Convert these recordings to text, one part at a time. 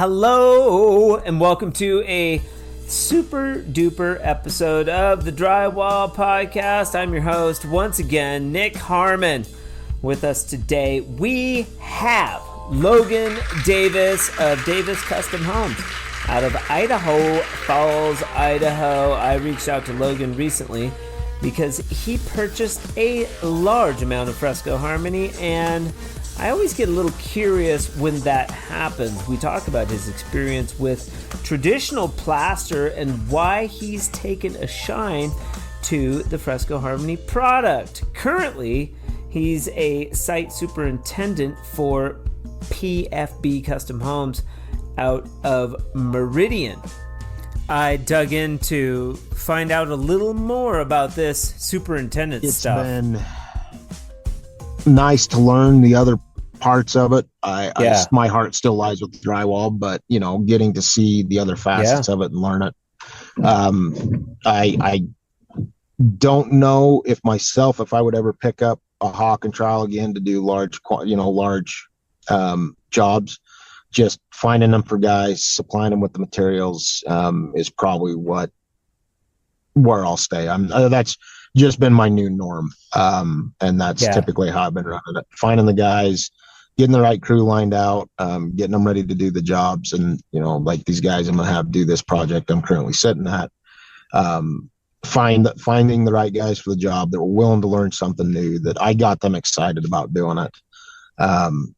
Hello, and welcome to a super duper episode of the Drywall Podcast. I'm your host, once again, Nick Harmon. With us today, we have Logan Davis of Davis Custom Homes out of Idaho Falls, Idaho. I reached out to Logan recently because he purchased a large amount of Fresco Harmony, and I always get a little curious when that happens. We talk about his experience with traditional plaster and why he's taken a shine to the Fresco Harmony product. Currently, he's a site superintendent for PFB Custom Homes out of Meridian. I dug in to find out a little more about this superintendent stuff. It's been nice to learn the other parts of it. My heart still lies with drywall, but getting to see the other facets of it and learn it. I don't know if I would ever pick up a hawk and trowel again to do large jobs. Just finding them for guys, supplying them with the materials is probably where I'll stay. That's just been my new norm, and that's typically how I've been running it. Finding the guys, getting the right crew lined out, getting them ready to do the jobs, and like these guys I'm gonna have do this project I'm currently sitting at. Finding the right guys for the job that were willing to learn something new, that I got them excited about doing it,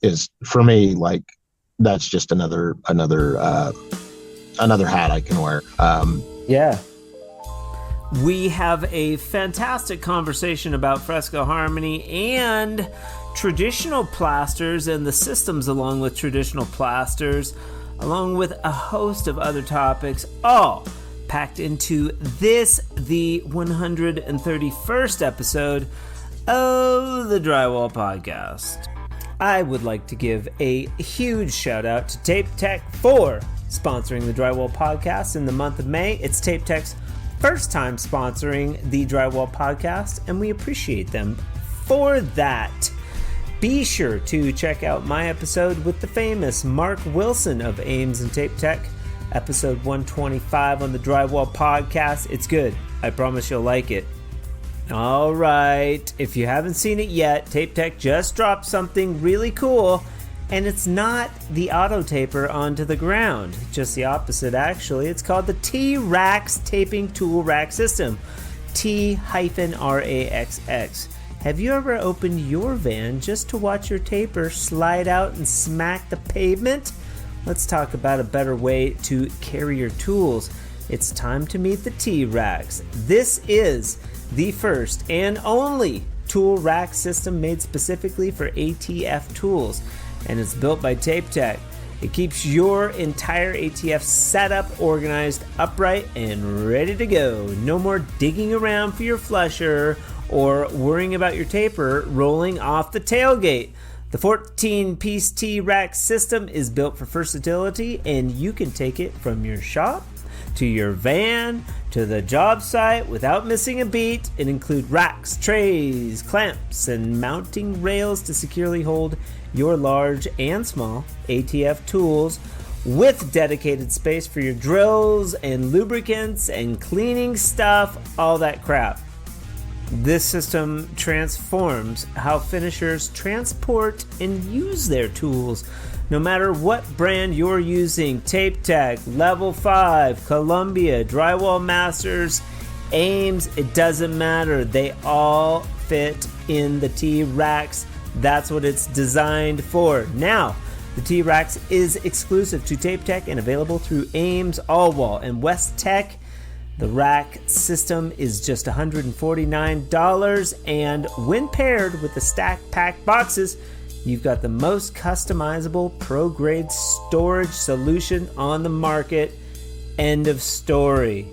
is for me like that's just another hat I can wear. We have a fantastic conversation about Fresco Harmony and traditional plasters and the systems along with traditional plasters, along with a host of other topics, all packed into this, the 131st episode of the Drywall Podcast. I would like to give a huge shout out to Tape Tech for sponsoring the Drywall Podcast in the month of May. It's Tape Tech's first time sponsoring the Drywall Podcast, and we appreciate them for that. Be sure to check out my episode with the famous Mark Wilson of Ames and Tape Tech, episode 125 on the Drywall Podcast. It's good. I promise you'll like it. All right, if you haven't seen it yet, Tape Tech just dropped something really cool, and it's not the auto taper onto the ground, just the opposite actually. It's called the T-Raxx taping tool rack system, T-Raxx. Have you ever opened your van just to watch your taper slide out and smack the pavement? Let's talk about a better way to carry your tools. It's time to meet the T-Raxx. This is the first and only tool rack system made specifically for ATF tools, and it's built by Tape Tech. It keeps your entire ATF setup organized, upright, and ready to go. No more digging around for your flusher or worrying about your taper rolling off the tailgate. The 14-piece T-Raxx system is built for versatility, and you can take it from your shop to your van to the job site without missing a beat. It includes racks, trays, clamps, and mounting rails to securely hold your large and small ATF tools, with dedicated space for your drills and lubricants and cleaning stuff, all that crap. This system transforms how finishers transport and use their tools. No matter what brand you're using, Tape Tech, Level 5, Columbia, Drywall Masters, Ames, it doesn't matter. They all fit in the T-Raxx. That's what it's designed for. Now, the T-Raxx is exclusive to Tape Tech and available through Ames, Allwall, and West Tech. The rack system is just $149, and when paired with the stack pack boxes, you've got the most customizable pro-grade storage solution on the market. End of story.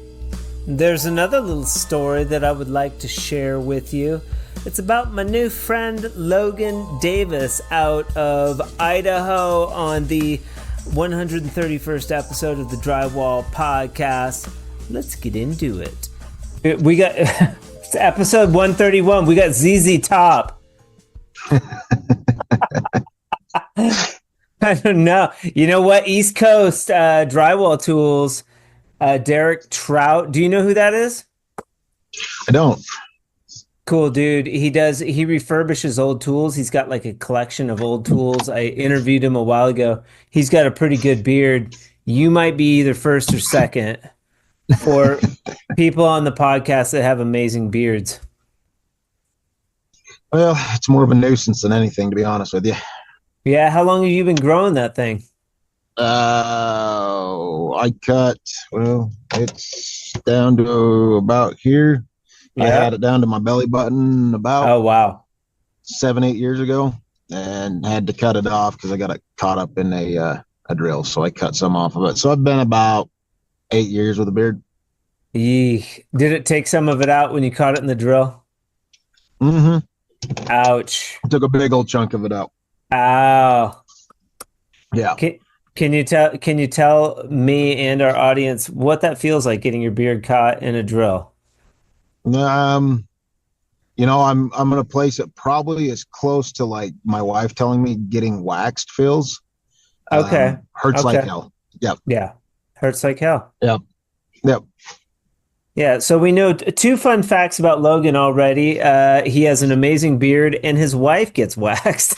There's another little story that I would like to share with you. It's about my new friend Logan Davis out of Idaho on the 131st episode of the Drywall Podcast. Let's get into it. We got it's episode 131. We got ZZ Top. I don't know. You know what? East Coast drywall tools. Derek Trout. Do you know who that is? I don't. Cool dude. He refurbishes old tools. He's got like a collection of old tools. I interviewed him a while ago. He's got a pretty good beard. You might be either first or second for people on the podcast that have amazing beards. Well, it's more of a nuisance than anything, to be honest with you. Yeah, how long have you been growing that thing? It's down to about here. Yeah. I had it down to my belly button about Oh wow. 7-8 years ago, and had to cut it off because I got it caught up in a drill. So I cut some off of it. So I've been about 8 years with a beard. Eek. Did it take some of it out when you caught it in the drill? Mm-hmm. Ouch. I took a big old chunk of it out. Ow. Yeah. Can you tell me and our audience what that feels like getting your beard caught in a drill? I'm gonna place it probably as close to like my wife telling me getting waxed feels. Okay. Hurts like hell. Yep. Yeah. Hurts like hell. Yep. Yep. Yeah. So we know two fun facts about Logan already. He has an amazing beard and his wife gets waxed.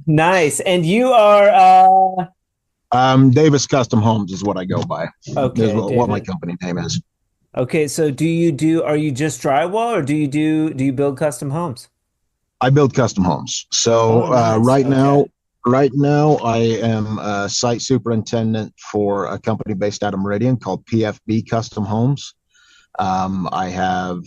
Nice. And you are Davis Custom Homes is what I go by. Okay, is what my company name is. Okay, so are you just drywall or do you build custom homes? I build custom homes. So nice. right now I am a site superintendent for a company based out of Meridian called PFB Custom Homes. I've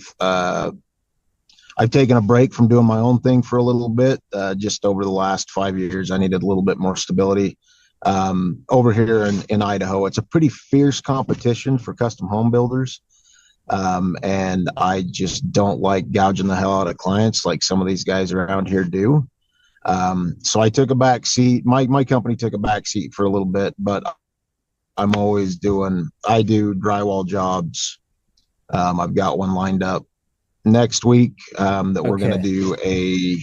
taken a break from doing my own thing for a little bit. Just over the last 5 years, I needed a little bit more stability. Over here in Idaho, it's a pretty fierce competition for custom home builders. And I just don't like gouging the hell out of clients like some of these guys around here do. So I took a back seat. My company took a back seat for a little bit, but I do drywall jobs. I've got one lined up next week that we're going to do a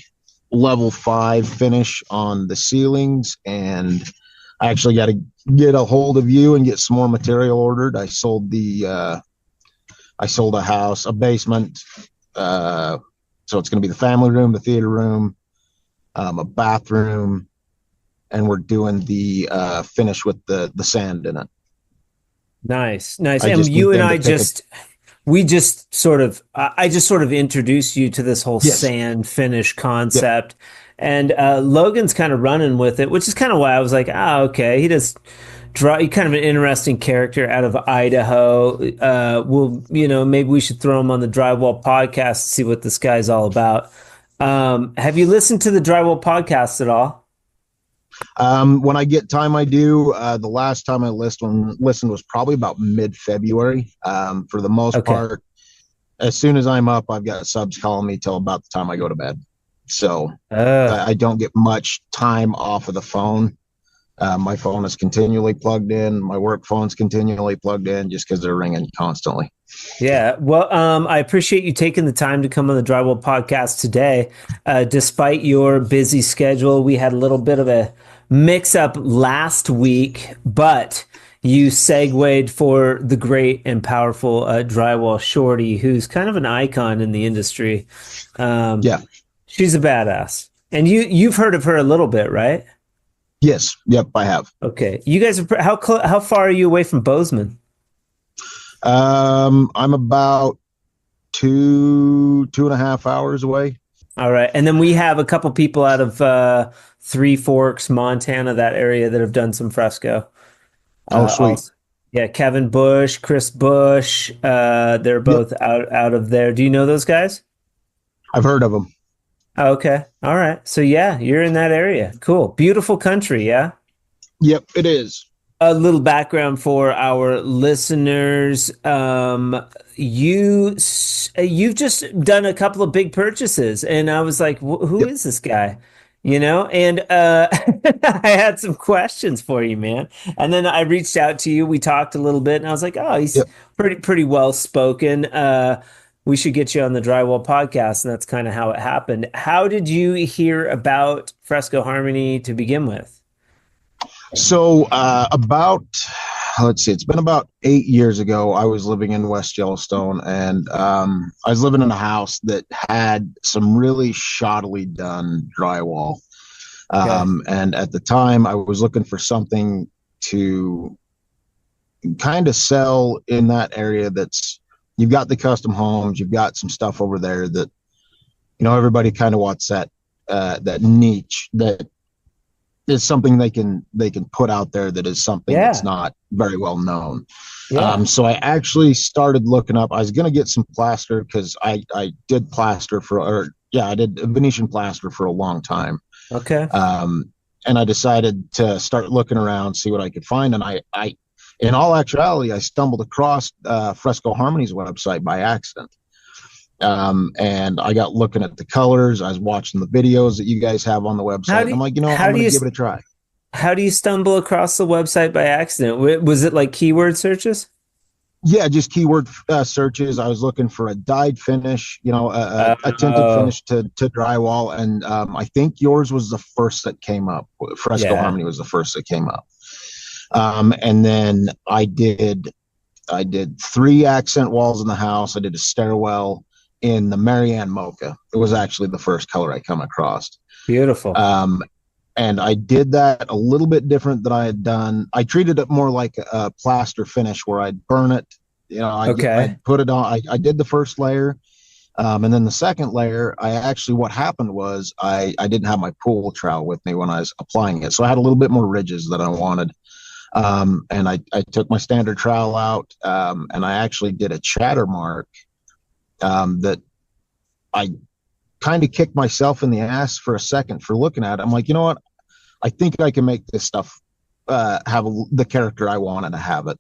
level 5 finish on the ceilings, and I actually got to get a hold of you and get some more material ordered. I sold a house, a basement, so it's going to be the family room, the theater room, a bathroom, and we're doing the finish with the sand in it. Nice. And you and I just sort of introduced you to this whole sand finish concept. Yep. And Logan's kind of running with it, which is kind of why I was like, okay, he kind of an interesting character out of Idaho. Maybe we should throw him on the Drywall Podcast to see what this guy's all about. Have you listened to the Drywall Podcast at all? When I get time, I do. The last time I listened was probably about mid-February. For the most part, as soon as I'm up, I've got subs calling me till about the time I go to bed. So I don't get much time off of the phone. My phone is continually plugged in. My work phone's continually plugged in just because they're ringing constantly. Yeah. Well, I appreciate you taking the time to come on the Drywall Podcast today. Despite your busy schedule, we had a little bit of a mix up last week, but you segued for the great and powerful Drywall Shorty, who's kind of an icon in the industry. She's a badass. And you've heard of her a little bit, right? Yes. Yep, I have. Okay. You guys are how far are you away from Bozeman? I'm about 2.5 hours away. All right. And then we have a couple people out of Three Forks, Montana, that area that have done some Fresco. Oh, sweet. Also, yeah, Kevin Bush, Chris Bush. They're both out of there. Do you know those guys? I've heard of them. Okay. All right. So yeah, you're in that area. Cool. Beautiful country. Yeah. Yep, it is. A little background for our listeners. You've just done a couple of big purchases, and I was like, who is this guy? And I had some questions for you, man. And then I reached out to you. We talked a little bit, and I was like, oh, he's pretty well spoken. we should get you on the Drywall Podcast. And that's kind of how it happened. How did you hear about Fresco Harmony to begin with? So let's see, it's been about 8 years ago. I was living in West Yellowstone, and I was living in a house that had some really shoddily done drywall. And at the time, I was looking for something to kind of sell in that area. You've got the custom homes, you've got some stuff over there that, everybody kind of wants that niche that is something they can put out there that is something that's not very well known. So I actually started looking up. I was going to get some plaster because I did plaster I did Venetian plaster for a long time. Okay. And I decided to start looking around, see what I could find. And I in all actuality, I stumbled across Fresco Harmony's website by accident. And I got looking at the colors. I was watching the videos that you guys have on the website. I'm like, I'm going to give it a try. How do you stumble across the website by accident? Was it like keyword searches? Yeah, just keyword searches. I was looking for a dyed finish, a tinted finish to drywall. And I think yours was the first that came up. Fresco Harmony was the first that came up. And then I did 3 accent walls in the house. I did a stairwell in the Marianne Mocha. It was actually the first color I come across. Beautiful. And I did that a little bit different than I had done. I treated it more like a plaster finish where I'd burn it. I'd put it on. I did the first layer. And then the second layer, what happened was I didn't have my pool trowel with me when I was applying it. So I had a little bit more ridges than I wanted. And I took my standard trowel out, and I actually did a chatter mark that I kind of kicked myself in the ass for a second for looking at it. I'm like, you know what? I think I can make this stuff have the character I wanted to have it.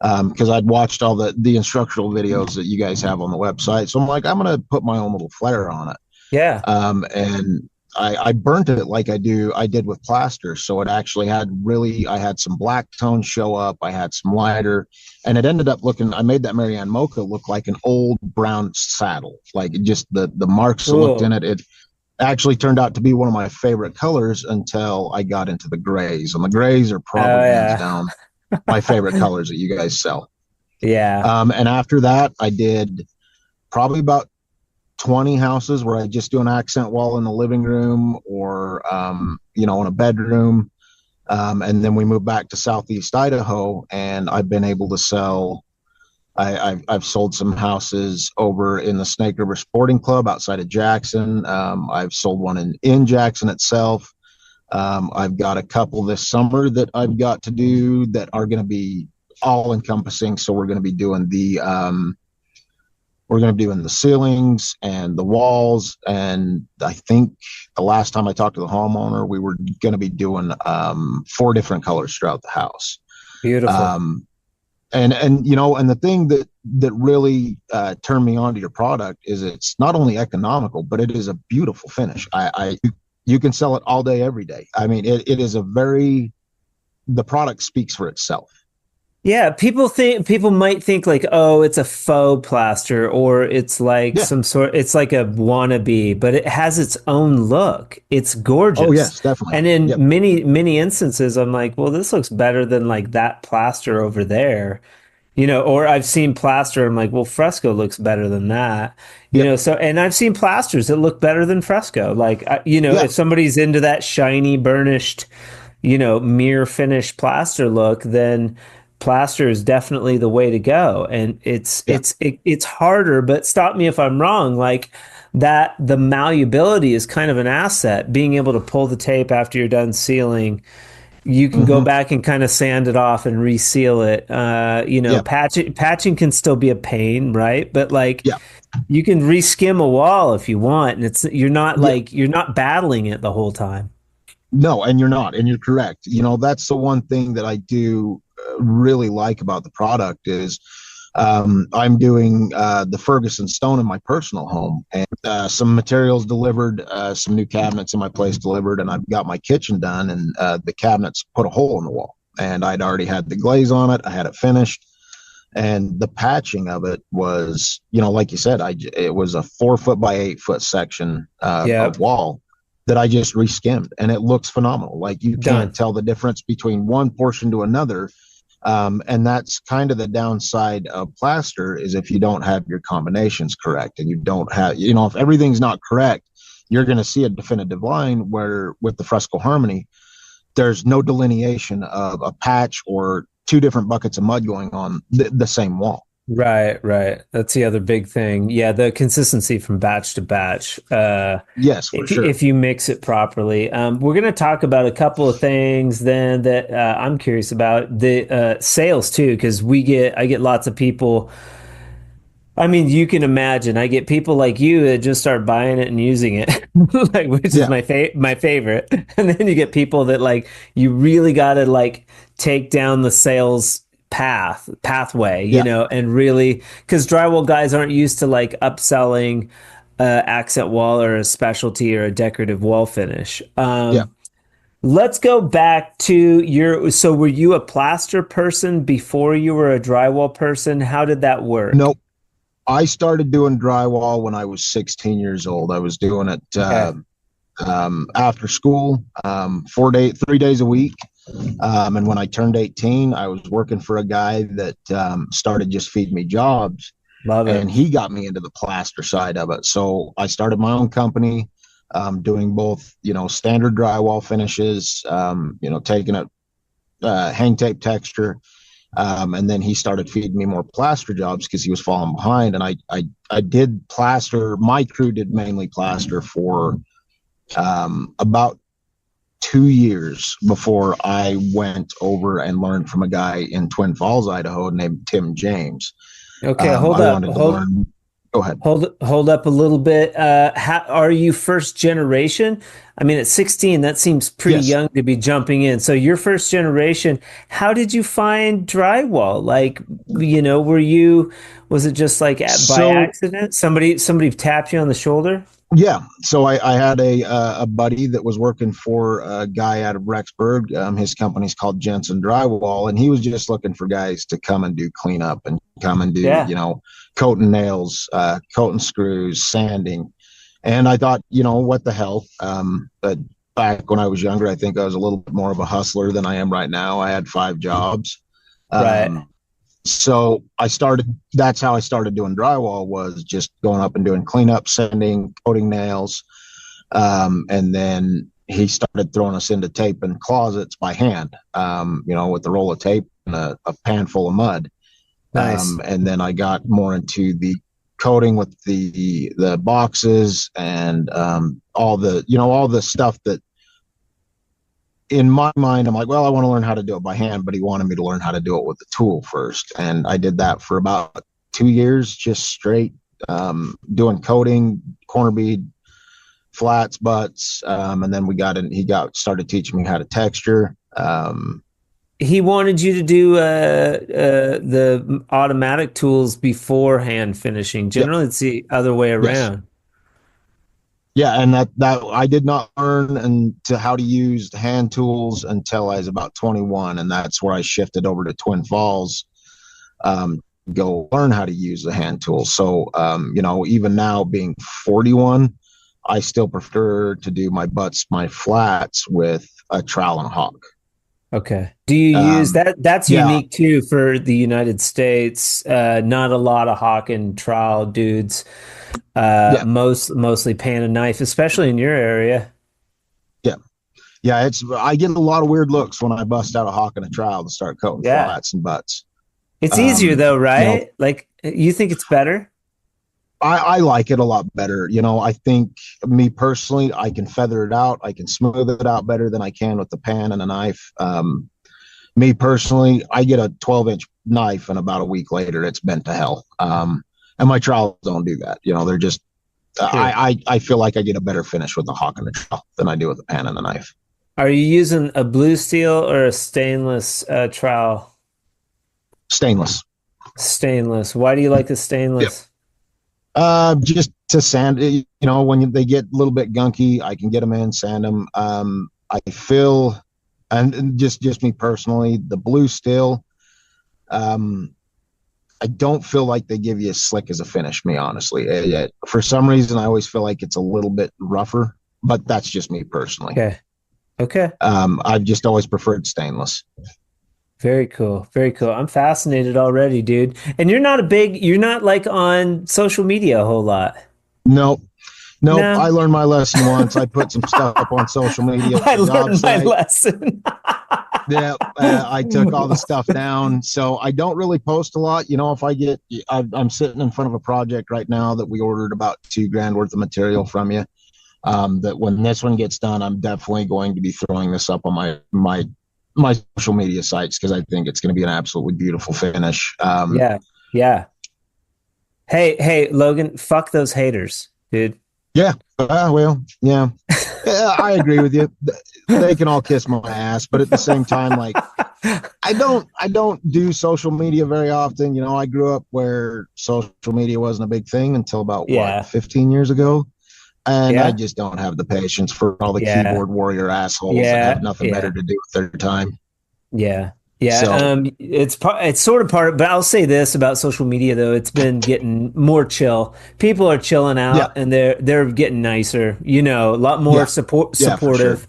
Because I'd watched all the instructional videos that you guys have on the website. So I'm like, I'm going to put my own little flair on it. Yeah. And I burnt it like I did with plaster. So it actually I had some black tones show up. I had some lighter, and it ended up I made that Marianne Mocha look like an old brown saddle. Like just the marks that looked in it. It actually turned out to be one of my favorite colors until I got into the grays, and the grays are probably hands down my favorite colors that you guys sell. Yeah. And after that, I did probably about 20 houses where I just do an accent wall in the living room or, in a bedroom. And then we moved back to Southeast Idaho, and I've been able to sell. I've sold some houses over in the Snake River Sporting Club outside of Jackson. I've sold one in Jackson itself. I've got a couple this summer that I've got to do that are going to be all encompassing. So we're going to be doing the ceilings and the walls. And I think the last time I talked to the homeowner, we were going to be doing 4 different colors throughout the house. Beautiful. And the thing that really turned me on to your product is it's not only economical, but it is a beautiful finish. You can sell it all day, every day. I mean, it is the product speaks for itself. Yeah, people might think like, oh, it's a faux plaster, or it's like it's like a wannabe, but it has its own look. It's gorgeous. Oh yes, definitely. And in many instances, I'm like, well, this looks better than like that plaster over there. Or I've seen plaster. I'm like, well, Fresco looks better than that, so, and I've seen plasters that look better than Fresco. Like, if somebody's into that shiny, burnished, mirror finish plaster look, then plaster is definitely the way to go. And it's harder, but stop me if I'm wrong. Like that, the malleability is kind of an asset, being able to pull the tape after you're done sealing. You can go back and kind of sand it off and reseal it. Patching can still be a pain, right? But you can reskim a wall if you want, and you're not battling it the whole time. No, and you're not, and you're correct. That's the one thing that I do really like about the product is I'm doing the Ferguson stone in my personal home, and some materials delivered, some new cabinets in my place delivered, and I've got my kitchen done, and the cabinets put a hole in the wall, and I'd already had the glaze on it. I had it finished, And the patching of it was, like you said, it was a 4 foot by 8 foot section Yeah. of wall that I just reskimmed, and it looks phenomenal. Like you Done. can't tell the difference between one portion to another. And that's kind of the downside of plaster, is if you don't have your combinations correct, and you don't have, if everything's not correct, you're going to see a definitive line, where with the Fresco Harmony, there's no delineation of a patch or two different buckets of mud going on the same wall. Right, right. That's the other big thing. Yeah, the consistency from batch to batch. Yes, for sure. If you mix it properly. We're going to talk about a couple of things then that I'm curious about. The sales too, because I get lots of people. I mean, you can imagine. I get people like you that just start buying it and using it, like, which is Yeah. my favorite. And then you get people that, like, you really got to, like, take down the sales pathway, Yeah. and really, because drywall guys aren't used to, like, upselling accent wall or a specialty or a decorative wall finish. Yeah. Let's go back to so were you a plaster person before you were a drywall person? How did that work? Nope. I started doing drywall when I was 16 years old. I was doing it Okay. after school, 3 days a week. And when I turned 18, I was working for a guy that started just feeding me jobs, Love it. and he got me into the plaster side of it. So I started my own company, doing both, standard drywall finishes, taking it, hang tape texture. And then he started feeding me more plaster jobs because he was falling behind. And I did plaster. My crew did mainly plaster for about 2 years before I went over and learned from a guy in Twin Falls, Idaho, named Tim James. Okay, I wanted to learn. Go ahead. Hold up a little bit. Are you first generation? I mean, at 16, that seems pretty Yes. young to be jumping in. So you're first generation. How did you find drywall? Like, was it just like by So accident? Somebody tapped you on the shoulder? yeah, so I had a buddy that was working for a guy out of Rexburg. His company's called Jensen Drywall, and he was just looking for guys to come and do cleanup and come and do, Yeah. coating nails, coating screws, sanding. And I thought, what the hell? But back when I was younger, I think I was a little bit more of a hustler than I am right now. I had 5 jobs. Right. So that's how I started doing drywall, was just going up and doing cleanup, sanding, coating nails. And then he started throwing us into taping closets by hand, with a roll of tape and a pan full of mud. Nice. And then I got more into the coating with the boxes and all the stuff that, in my mind, I'm like, well, I want to learn how to do it by hand, but he wanted me to learn how to do it with the tool first. And I did that for about 2 years, just straight, doing coating, corner bead, flats, butts. And then he started teaching me how to texture. He wanted you to do the automatic tools before hand finishing. Yep. Generally, it's the other way around. Yes. Yeah, and that I did not learn into how to use hand tools until I was about 21, and that's where I shifted over to Twin Falls, go learn how to use the hand tools. So, even now being 41, I still prefer to do my butts, my flats with a trowel and a hawk. Okay. Do you use that? That's yeah. unique too for the United States. Not a lot of hawk and trowel dudes. Mostly pan and knife, especially in your area. Yeah. I get a lot of weird looks when I bust out a hawk and a trowel to start coating flats and butts. It's easier though, right? Like, you think it's better? I like it a lot better. I think, me personally, I can feather it out. I can smooth it out better than I can with the pan and a knife. Me personally, I get a 12-inch knife and about a week later it's bent to hell. And my trowels don't do that. They're just, I feel like I get a better finish with the hawk and the trowel than I do with the pan and the knife. Are you using a blue steel or a stainless trowel? Stainless. Stainless. Why do you like the stainless? Just to sand it, when they get a little bit gunky, I can get them in, sand them. I feel, and just me personally, the blue steel, I don't feel like they give you as slick as a finish, me honestly. For some reason, I always feel like it's a little bit rougher, but that's just me personally. Okay. I've just always preferred stainless. Very cool. Very cool. I'm fascinated already, dude. And you're not like on social media a whole lot. Nope. No. I learned my lesson once. I put some stuff up on social media. I learned my lesson. Yeah, I took all the stuff down, so I don't really post a lot. If I'm sitting in front of a project right now that we ordered about $2,000 worth of material from you. That when this one gets done, I'm definitely going to be throwing this up on my social media sites because I think it's going to be an absolutely beautiful finish. Yeah. Hey, Logan, fuck those haters, dude. Yeah. Yeah. I agree with you. They can all kiss my ass, but at the same time, like I don't do social media very often. I grew up where social media wasn't a big thing until about 15 years ago. And I just don't have the patience for all the keyboard warrior assholes that have nothing better to do with their time. Yeah. So, it's sort of part, but I'll say this about social media though, it's been getting more chill. People are chilling out and they're getting nicer, a lot more supportive,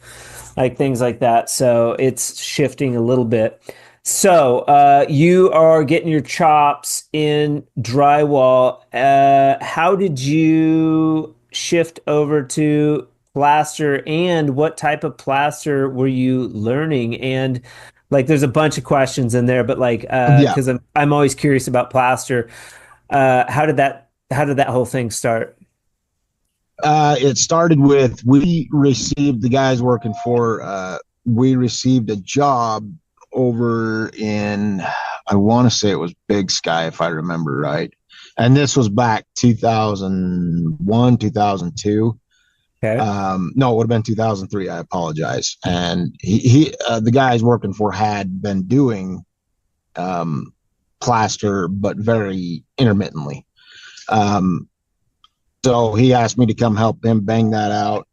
like things like that. So it's shifting a little bit. So you are getting your chops in drywall. How did you shift over to plaster, and what type of plaster were you learning? And like, there's a bunch of questions in there, but like, because I'm always curious about plaster. How did that whole thing start? It started with we received a job over in, I want to say it was Big Sky, if I remember right. And this was back 2001, 2002. Okay. No, it would have been 2003. I apologize. And the guys working for had been doing plaster, but very intermittently. So he asked me to come help him bang that out.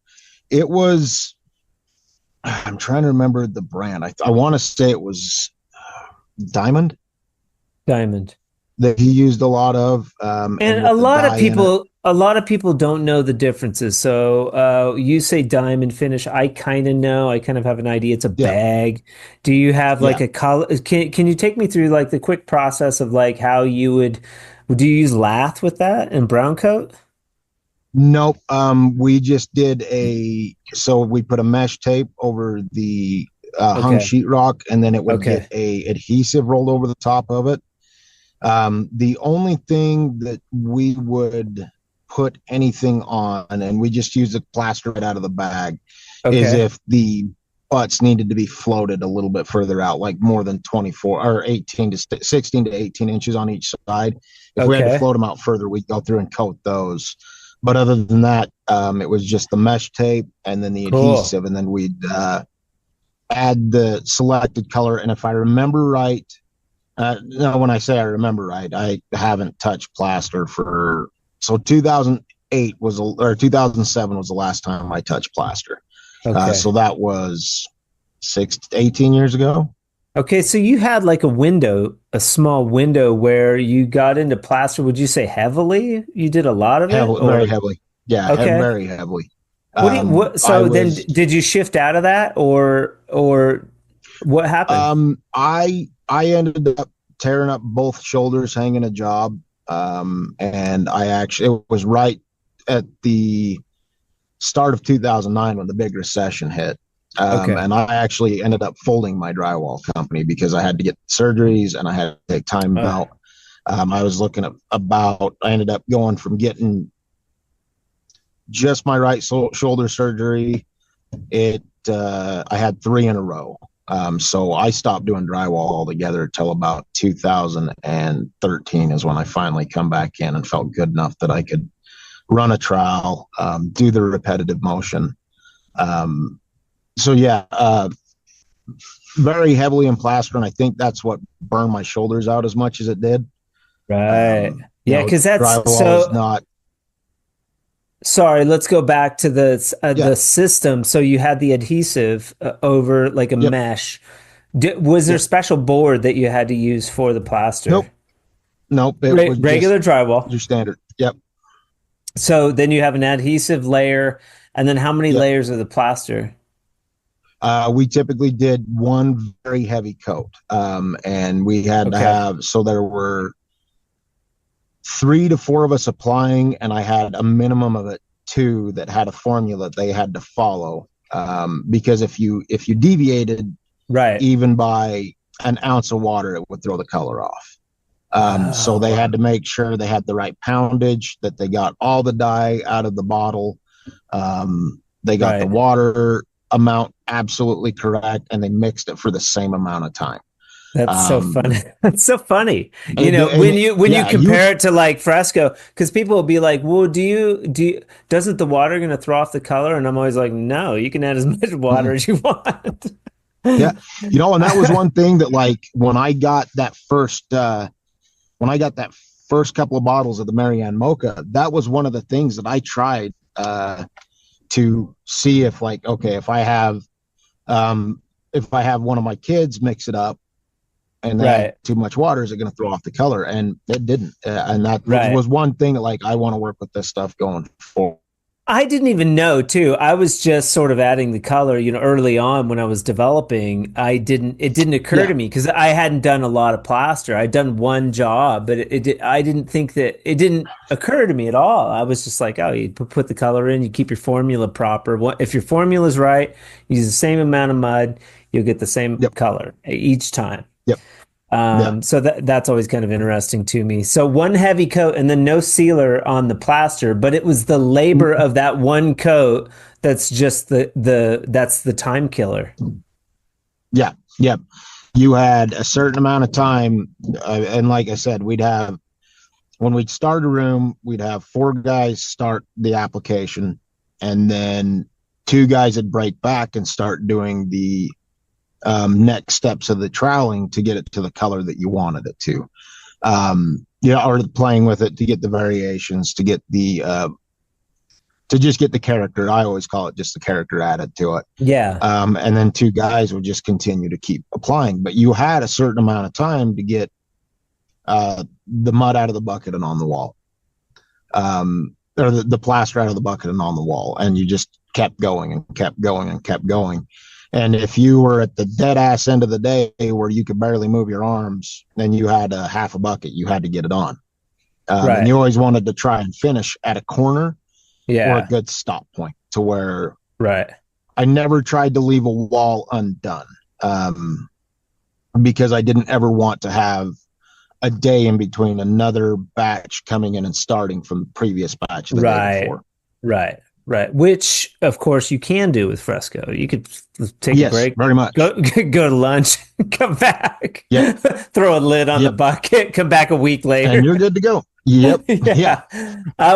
It was, I'm trying to remember the brand. I want to say it was Diamond that he used a lot of. And a lot of people don't know the differences. So you say diamond finish. I kind of know. I kind of have an idea. It's a bag. Do you have like a color? Can you take me through like the quick process of like how you do you use lath with that and brown coat? Nope. We just did so we put a mesh tape over the hung sheetrock, and then it would get a adhesive rolled over the top of it. The only thing that we would put anything on, and we just use the plaster right out of the bag, is if the butts needed to be floated a little bit further out, like more than 24 or 16 to 18 inches on each side. If we had to float them out further, we'd go through and coat those. But other than that, it was just the mesh tape and then the adhesive, and then we'd add the selected color. And if I remember right, no, when I say I remember right, I haven't touched plaster so 2008 or 2007 was the last time I touched plaster. So that was 18 years ago. Okay, so you had like a small window where you got into plaster. Would you say heavily? You did a lot of it? Very heavily. Yeah, very heavily. Did you shift out of that, or what happened? I ended up tearing up both shoulders hanging a job. And it was right at the start of 2009 when the big recession hit. And I actually ended up folding my drywall company because I had to get surgeries and I had to take time out. I was looking at I ended up going from getting just my right shoulder surgery. I had 3 in a row. So I stopped doing drywall altogether till about 2013 is when I finally come back in and felt good enough that I could run a trowel, do the repetitive motion. Very heavily in plaster, and I think that's what burned my shoulders out as much as it did. Right. Because that's drywall is not. Sorry, let's go back to the system. So you had the adhesive over like a mesh. Was there a special board that you had to use for the plaster? Nope. It was regular drywall. your standard. Yep. So then you have an adhesive layer, and then how many layers of the plaster? We typically did one very heavy coat, and we had to have, so there were 3 to 4 of us applying, and I had a minimum of 2 that had a formula they had to follow, because if you deviated even by an ounce of water, it would throw the color off. So they had to make sure they had the right poundage, that they got all the dye out of the bottle. They got the water amount absolutely correct, and they mixed it for the same amount of time. That's so funny. That's so funny. You know, when you compare it to like Fresco, because people will be like, well, do you doesn't the water going to throw off the color? And I'm always like, no, you can add as much water as you want. Yeah. You know, and that was one thing that, like, when I got that first couple of bottles of the Marianne Mocha, that was one of the things that I tried to see if, like, okay, if I have one of my kids mix it up and they add too much water, is it going to throw off the color? And it didn't. And that was one thing that, like, I want to work with this stuff going forward. I didn't even know too. I was just sort of adding the color, you know, early on when I was developing. It didn't occur to me because I hadn't done a lot of plaster. I'd done one job, but I didn't think that it didn't occur to me at all. I was just like, oh, you put the color in, you keep your formula proper. If your formula is right, you use the same amount of mud, you'll get the same color each time. So that's always kind of interesting to me. So one heavy coat and then no sealer on the plaster, but it was the labor of that one coat that's just that's the time killer. Yeah. You had a certain amount of time, and like I said, when we'd start a room, we'd have 4 guys start the application, and then 2 guys would break back and start doing the next steps of the troweling to get it to the color that you wanted it to, or playing with it to get the variations, to get the to just get the character. I always call it just the character added to it. And then 2 guys would just continue to keep applying, but you had a certain amount of time to get the mud out of the bucket and on the wall, or the plaster out of the bucket and on the wall, and you just kept going and kept going and kept going. And if you were at the dead ass end of the day where you could barely move your arms, then you had a half a bucket, you had to get it on. And you always wanted to try and finish at a corner or a good stop point, to where I never tried to leave a wall undone, because I didn't ever want to have a day in between another batch coming in and starting from the previous batch the day before. Right. Which, of course, you can do with Fresco. You could take a break, very much. Go to lunch, come back, throw a lid on the bucket, come back a week later, and you're good to go. Yep.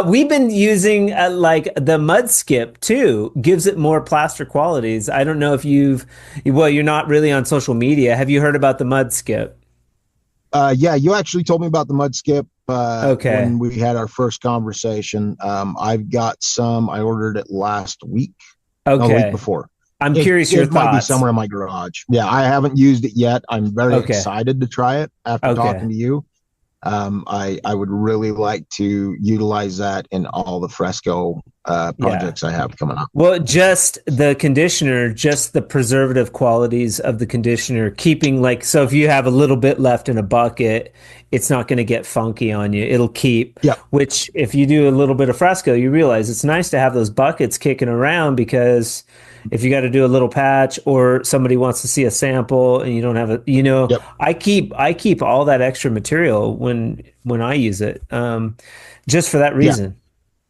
We've been using like the mud skip too. Gives it more plaster qualities. I don't know if you're not really on social media. Have you heard about the mud skip? You actually told me about the mud skip when we had our first conversation. I've got some. I ordered it last week. A week before. I'm curious your thoughts. It might be somewhere in my garage. Yeah, I haven't used it yet. I'm very excited to try it after talking to you. I would really like to utilize that in all the Fresco projects I have coming up. Well, just the conditioner, just the preservative qualities of the conditioner, keeping so if you have a little bit left in a bucket, it's not going to get funky on you. It'll keep, which if you do a little bit of Fresco, you realize it's nice to have those buckets kicking around, because if you got to do a little patch or somebody wants to see a sample and you don't have I keep all that extra material when I use it, just for that reason,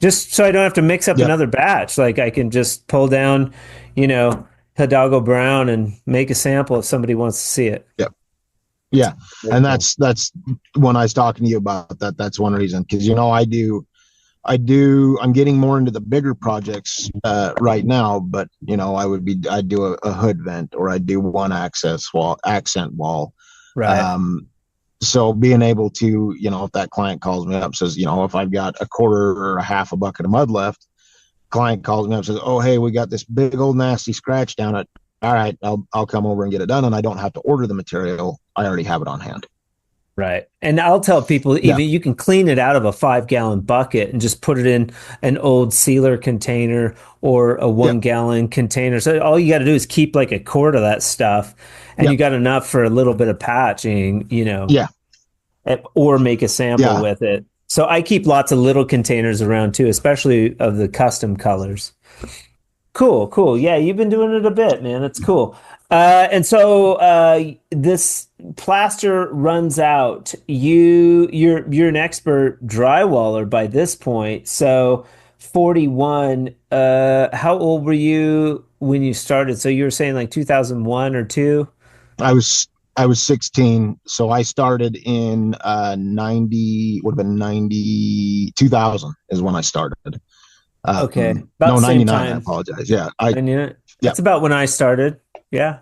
just so I don't have to mix up another batch. Like I can just pull down, Hidalgo Brown and make a sample if somebody wants to see it. Yeah. And that's when I was talking to you about that. That's one reason, because, I'm getting more into the bigger projects right now, but I do a hood vent, or I do one accent wall. Right. So being able to, if that client calls me up, says, if I've got a quarter or a half a bucket of mud left, client calls me up, says, oh, hey, we got this big old nasty scratch down it. All right, I'll come over and get it done. And I don't have to order the material. I already have it on hand. Right. And I'll tell people Yeah, even you can clean it out of a 5 gallon bucket and just put it in an old sealer container or a yep, 1 gallon container. So all you got to do is keep like a quart of that stuff and you yep, got enough for a little bit of patching, yeah, or make a sample yeah. with it. So I keep lots of little containers around too, especially of the custom colors. Cool, cool. Yeah, you've been doing it a bit, man. It's cool. And so this plaster runs out. You're an expert drywaller by this point. So 41. How old were you when you started? So you were saying like 2001 or two? I was I was 16, so I started in 90, would have been 90 2000 is when I started. Okay, about No, the same 99, I time. apologize. Yeah, I I knew it. yeah, That's about when I started. Yeah.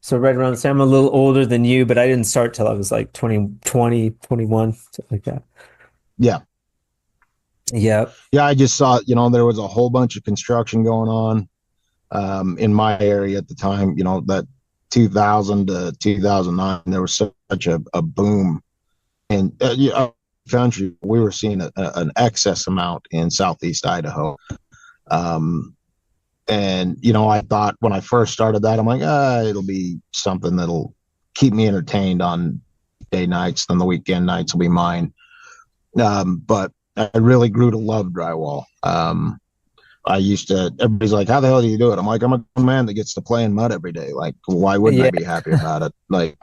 So right around the same. I'm a little older than you, but I didn't start till I was like 20, 21, something like that. yeah. Yep. Yeah, I just saw, there was a whole bunch of construction going on in my area at the time, that 2000 to 2009, there was such a boom in country. We were seeing an excess amount in Southeast Idaho. And, I thought when I first started that, I'm like, it'll be something that'll keep me entertained on day nights, then the weekend nights will be mine. But I really grew to love drywall. Everybody's like, how the hell do you do it? I'm like, I'm a man that gets to play in mud every day. Like, why wouldn't I Yeah, be happy about it? Like,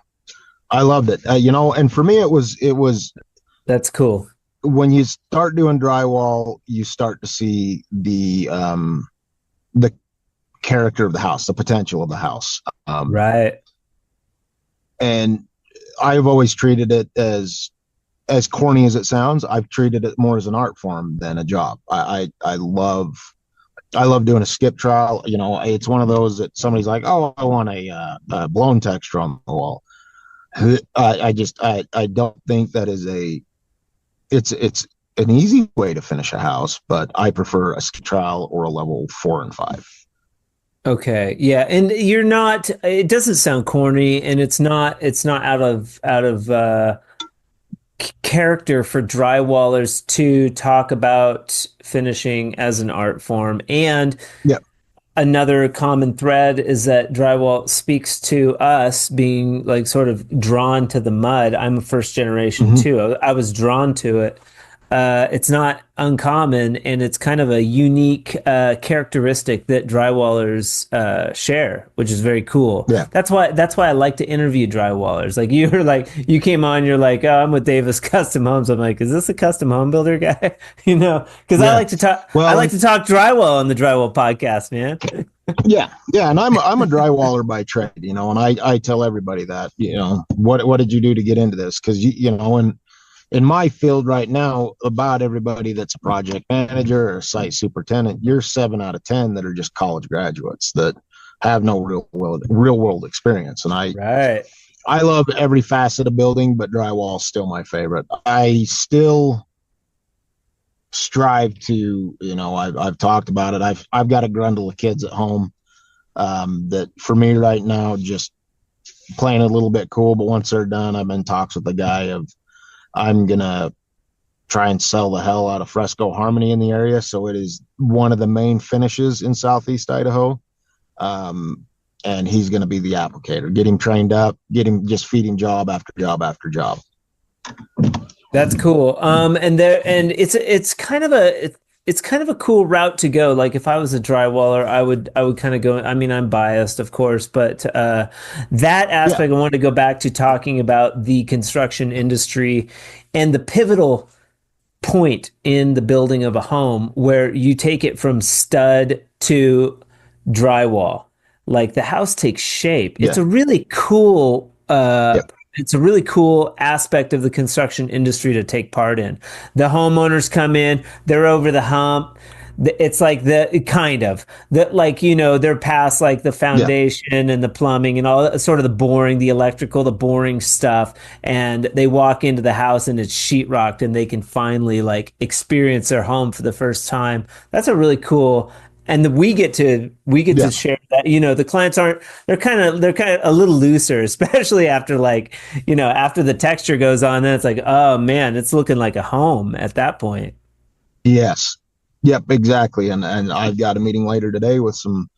I loved it. And for me, it was that's cool. when you start doing drywall, you start to see the character of the house, the potential of the house. Right. And I've always treated it as corny as it sounds. I've treated it more as an art form than a job. I love doing a skip trowel. It's one of those that somebody's like, oh, I want a blown texture on the wall. I don't think that is it's an easy way to finish a house, but I prefer a skip trowel or a level 4 and 5. Okay. Yeah, and you're not. It doesn't sound corny, and it's not out of character for drywallers to talk about finishing as an art form. And Yeah. another common thread is that drywall speaks to us being like sort of drawn to the mud. I'm a first generation Hmm. too. I was drawn to it. It's not uncommon, and it's kind of a unique characteristic that drywallers share, which is very cool. Yeah. That's why I like to interview drywallers. Like you were like you came on, you're like, oh, I'm with Davis Custom Homes. I'm like, is this a custom home builder guy? Because I Yeah. like to talk. I Well, like to talk drywall on the Drywall Podcast, man. yeah, yeah, and I'm a drywaller by trade, and I tell everybody that, what did you do to get into this? Because in my field right now, about everybody that's a project manager or a site superintendent, you're 7 out of 10 that are just college graduates that have no real world experience. And Right. I love every facet of building, but drywall is still my favorite. I still strive to, I've talked about it. I've got a grundle of kids at home. That for me right now, just playing a little bit cool. But once they're done, I'm in talks with the guy of I'm gonna try and sell the hell out of Fresco Harmony in the area. So it is one of the main finishes in Southeast Idaho. And he's going to be the applicator. Get him trained up, get him just feeding job after job after job. That's cool. And it's kind of a cool route to go. Like if I was a drywaller, I would kind of go. I mean, I'm biased, of course, but that Yeah, aspect I wanted to go back to talking about the construction industry and the pivotal point in the building of a home where you take it from stud to drywall. Like the house takes shape. yeah, Uh, it's a really cool aspect of the construction industry to take part in. The homeowners come in, they're over the hump. It's like the kind of that, like, they're past like the yeah, foundation and the plumbing and all sort of the boring, the electrical, the boring stuff. And they walk into the house and it's sheetrocked and they can finally like experience their home for the first time. That's a really cool we get to Yeah. share that. The clients aren't, they're kind of a little looser, especially after, like, after the texture goes on, then it's like, oh man, it's looking like a home at that point. Yes. Yep, exactly. And I've got a meeting later today with some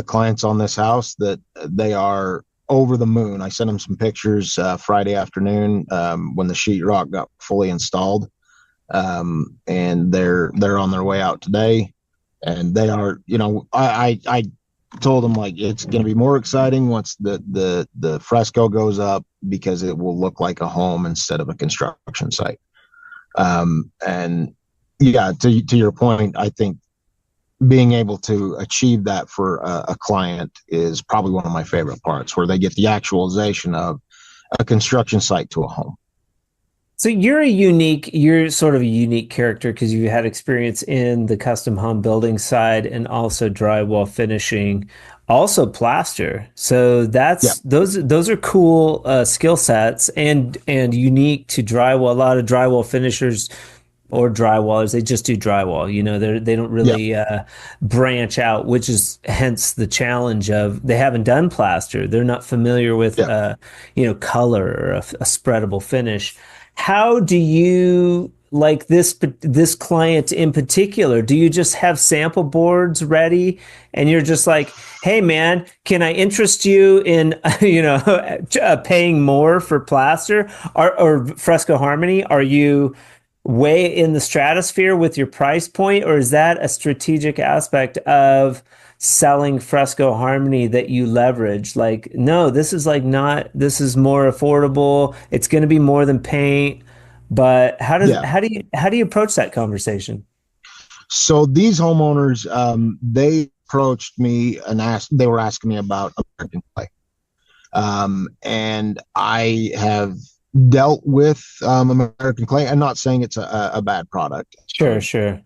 clients on this house that they are over the moon. I sent them some pictures Friday afternoon when the sheetrock got fully installed, and they're on their way out today. And they are, I told them, like, it's going to be more exciting once the fresco goes up, because it will look like a home instead of a construction site. And yeah, to your point, I think being able to achieve that for a client is probably one of my favorite parts, where they get the actualization of a construction site to a home. So you're sort of a unique character because you had experience in the custom home building side and also drywall finishing, also plaster. So Yeah, those are cool skill sets and unique to drywall. A lot of drywall finishers or drywallers, they just do drywall. They don't yeah, really branch out, which is hence the challenge of they haven't done plaster. They're not familiar with yeah. color or a spreadable finish. How do you like this client in particular? Do you just have sample boards ready and you're just like, hey man, can I interest you in paying more for plaster or Fresco Harmony? Are you way in the stratosphere with your price point, or is that a strategic aspect of selling Fresco Harmony that you leverage? Like, no, this is like not, this is more affordable. It's going to be more than paint. But Yeah. how do you approach that conversation? So these homeowners, they approached me and they were asking me about American clay. And I have dealt with American clay. I'm not saying it's a bad product, Sure, sure.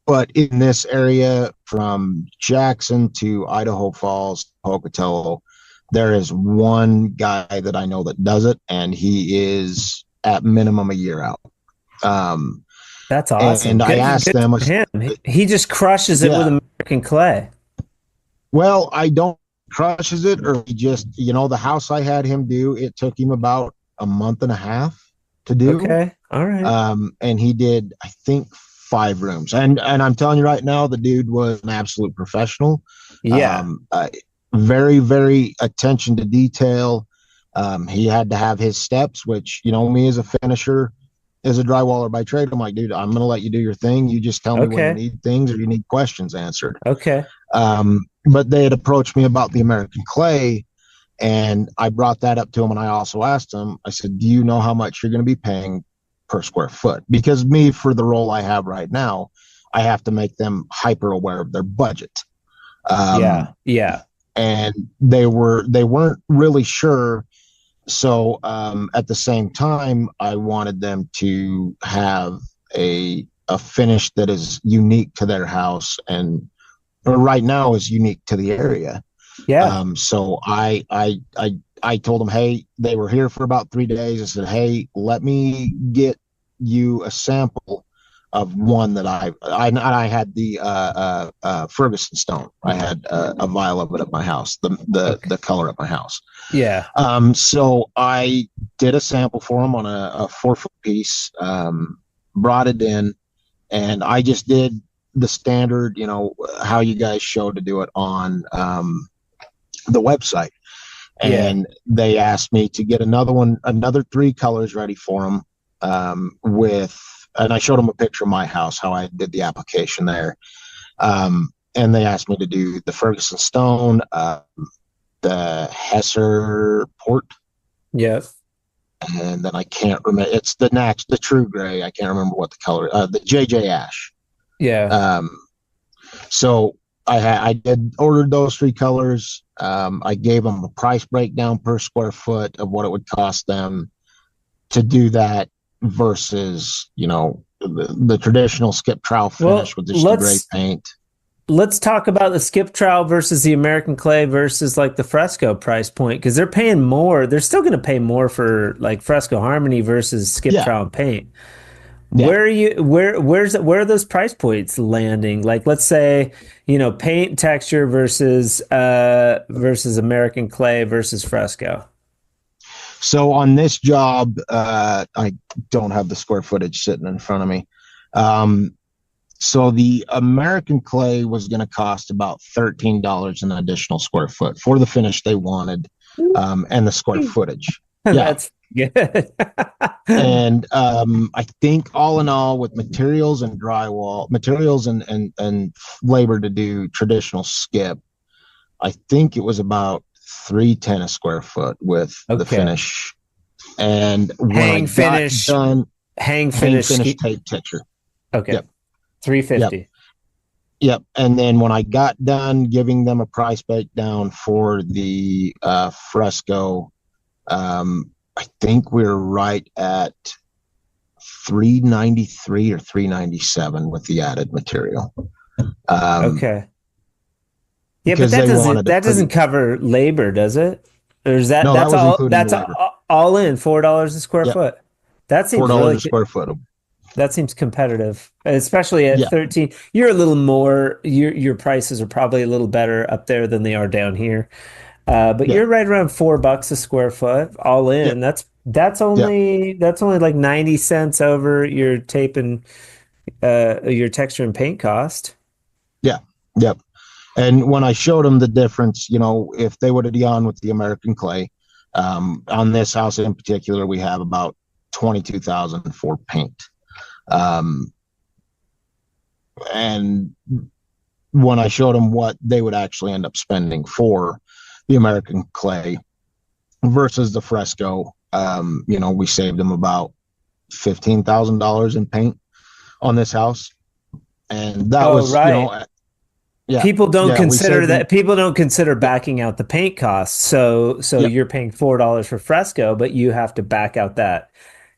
but in this area from Jackson to Idaho Falls, Pocatello, there is one guy that I know that does it, and he is at minimum a year out. Um, That's awesome. and I asked Good them, for him. He just crushes it with yeah, American clay. well, I don't crushes it, or he just, the house I had him do, it took him about a month and a half to do. Okay. All right. And he did, I think, 5 rooms. And I'm telling you right now, the dude was an absolute professional. Yeah. Very, very attention to detail. He had to have his steps, which, me as a finisher, as a drywaller by trade, I'm like, dude, I'm going to let you do your thing. You just tell me when you Okay. need things or you need questions answered. Okay. But they had approached me about the American clay, and I brought that up to him. And I also asked him, I said, do you know how much you're going to be paying per square foot? Because me, for the role I have right now, I have to make them hyper aware of their budget. Yeah. Um, Yeah. and they weren't really sure. So at the same time, I wanted them to have a finish that is unique to their house, and or right now is unique to the area. Yeah. So I told them, hey, they were here for about 3 days. I said, hey, let me get you a sample of one that I had the Ferguson stone. I had a vial of it at my house, Okay. the color at my house. Yeah. So I did a sample for them on a 4-foot piece, brought it in, and I just did the standard, how you guys showed to do it on the website. Yeah. And they asked me to get another 3 colors ready for them, and I showed them a picture of my house, how I did the application there. And they asked me to do the Ferguson stone, the Hesser port, Yeah. and then I can't remember. It's the true gray. I can't remember what the color. The JJ Ash. Yeah. So I did ordered those 3 colors. I gave them a price breakdown per square foot of what it would cost them to do that versus, the traditional skip trowel finish Well, with just the gray paint. let's talk about the skip trowel versus the American clay versus like the Fresco price point, because they're paying more. They're still going to pay more for like Fresco Harmony versus skip Yeah. trowel and paint. Yeah. Where are those price points landing? Like, let's say, paint texture versus American clay versus fresco. So on this job, I don't have the square footage sitting in front of me. So the American clay was going to cost about $13 an additional square foot for the finish they wanted, and the square footage. Yeah. That's good. And I think all in all, with materials and drywall, materials and labor to do traditional skip, I think it was about $310 a square foot with the finish. And when hang I finish, got done, hang finish tape texture. Okay. Yep. $350. Yep. And then when I got done giving them a price breakdown for the fresco, I think we're right at $393 or $397 with the added material. Okay. Yeah, but that doesn't cover labor, does it? Or is that no, that's that was all including that's labor. all in $4 a square foot? That seems $4 really a square foot. That seems competitive, especially at 13. You're a little more. Your prices are probably a little better up there than they are down here. But you're right around $4 a square foot, all in. That's only like 90 cents over your tape and your texture and paint cost. Yeah. Yep. And when I showed them the difference, if they would have gone with the American clay, on this house in particular, we have about $22,000 for paint. And when I showed them what they would actually end up spending for the American clay versus the fresco, we saved them about $15,000 in paint on this house. And that was, right. People don't consider that. People don't consider backing out the paint costs. So you're paying $4 for fresco, but you have to back out that,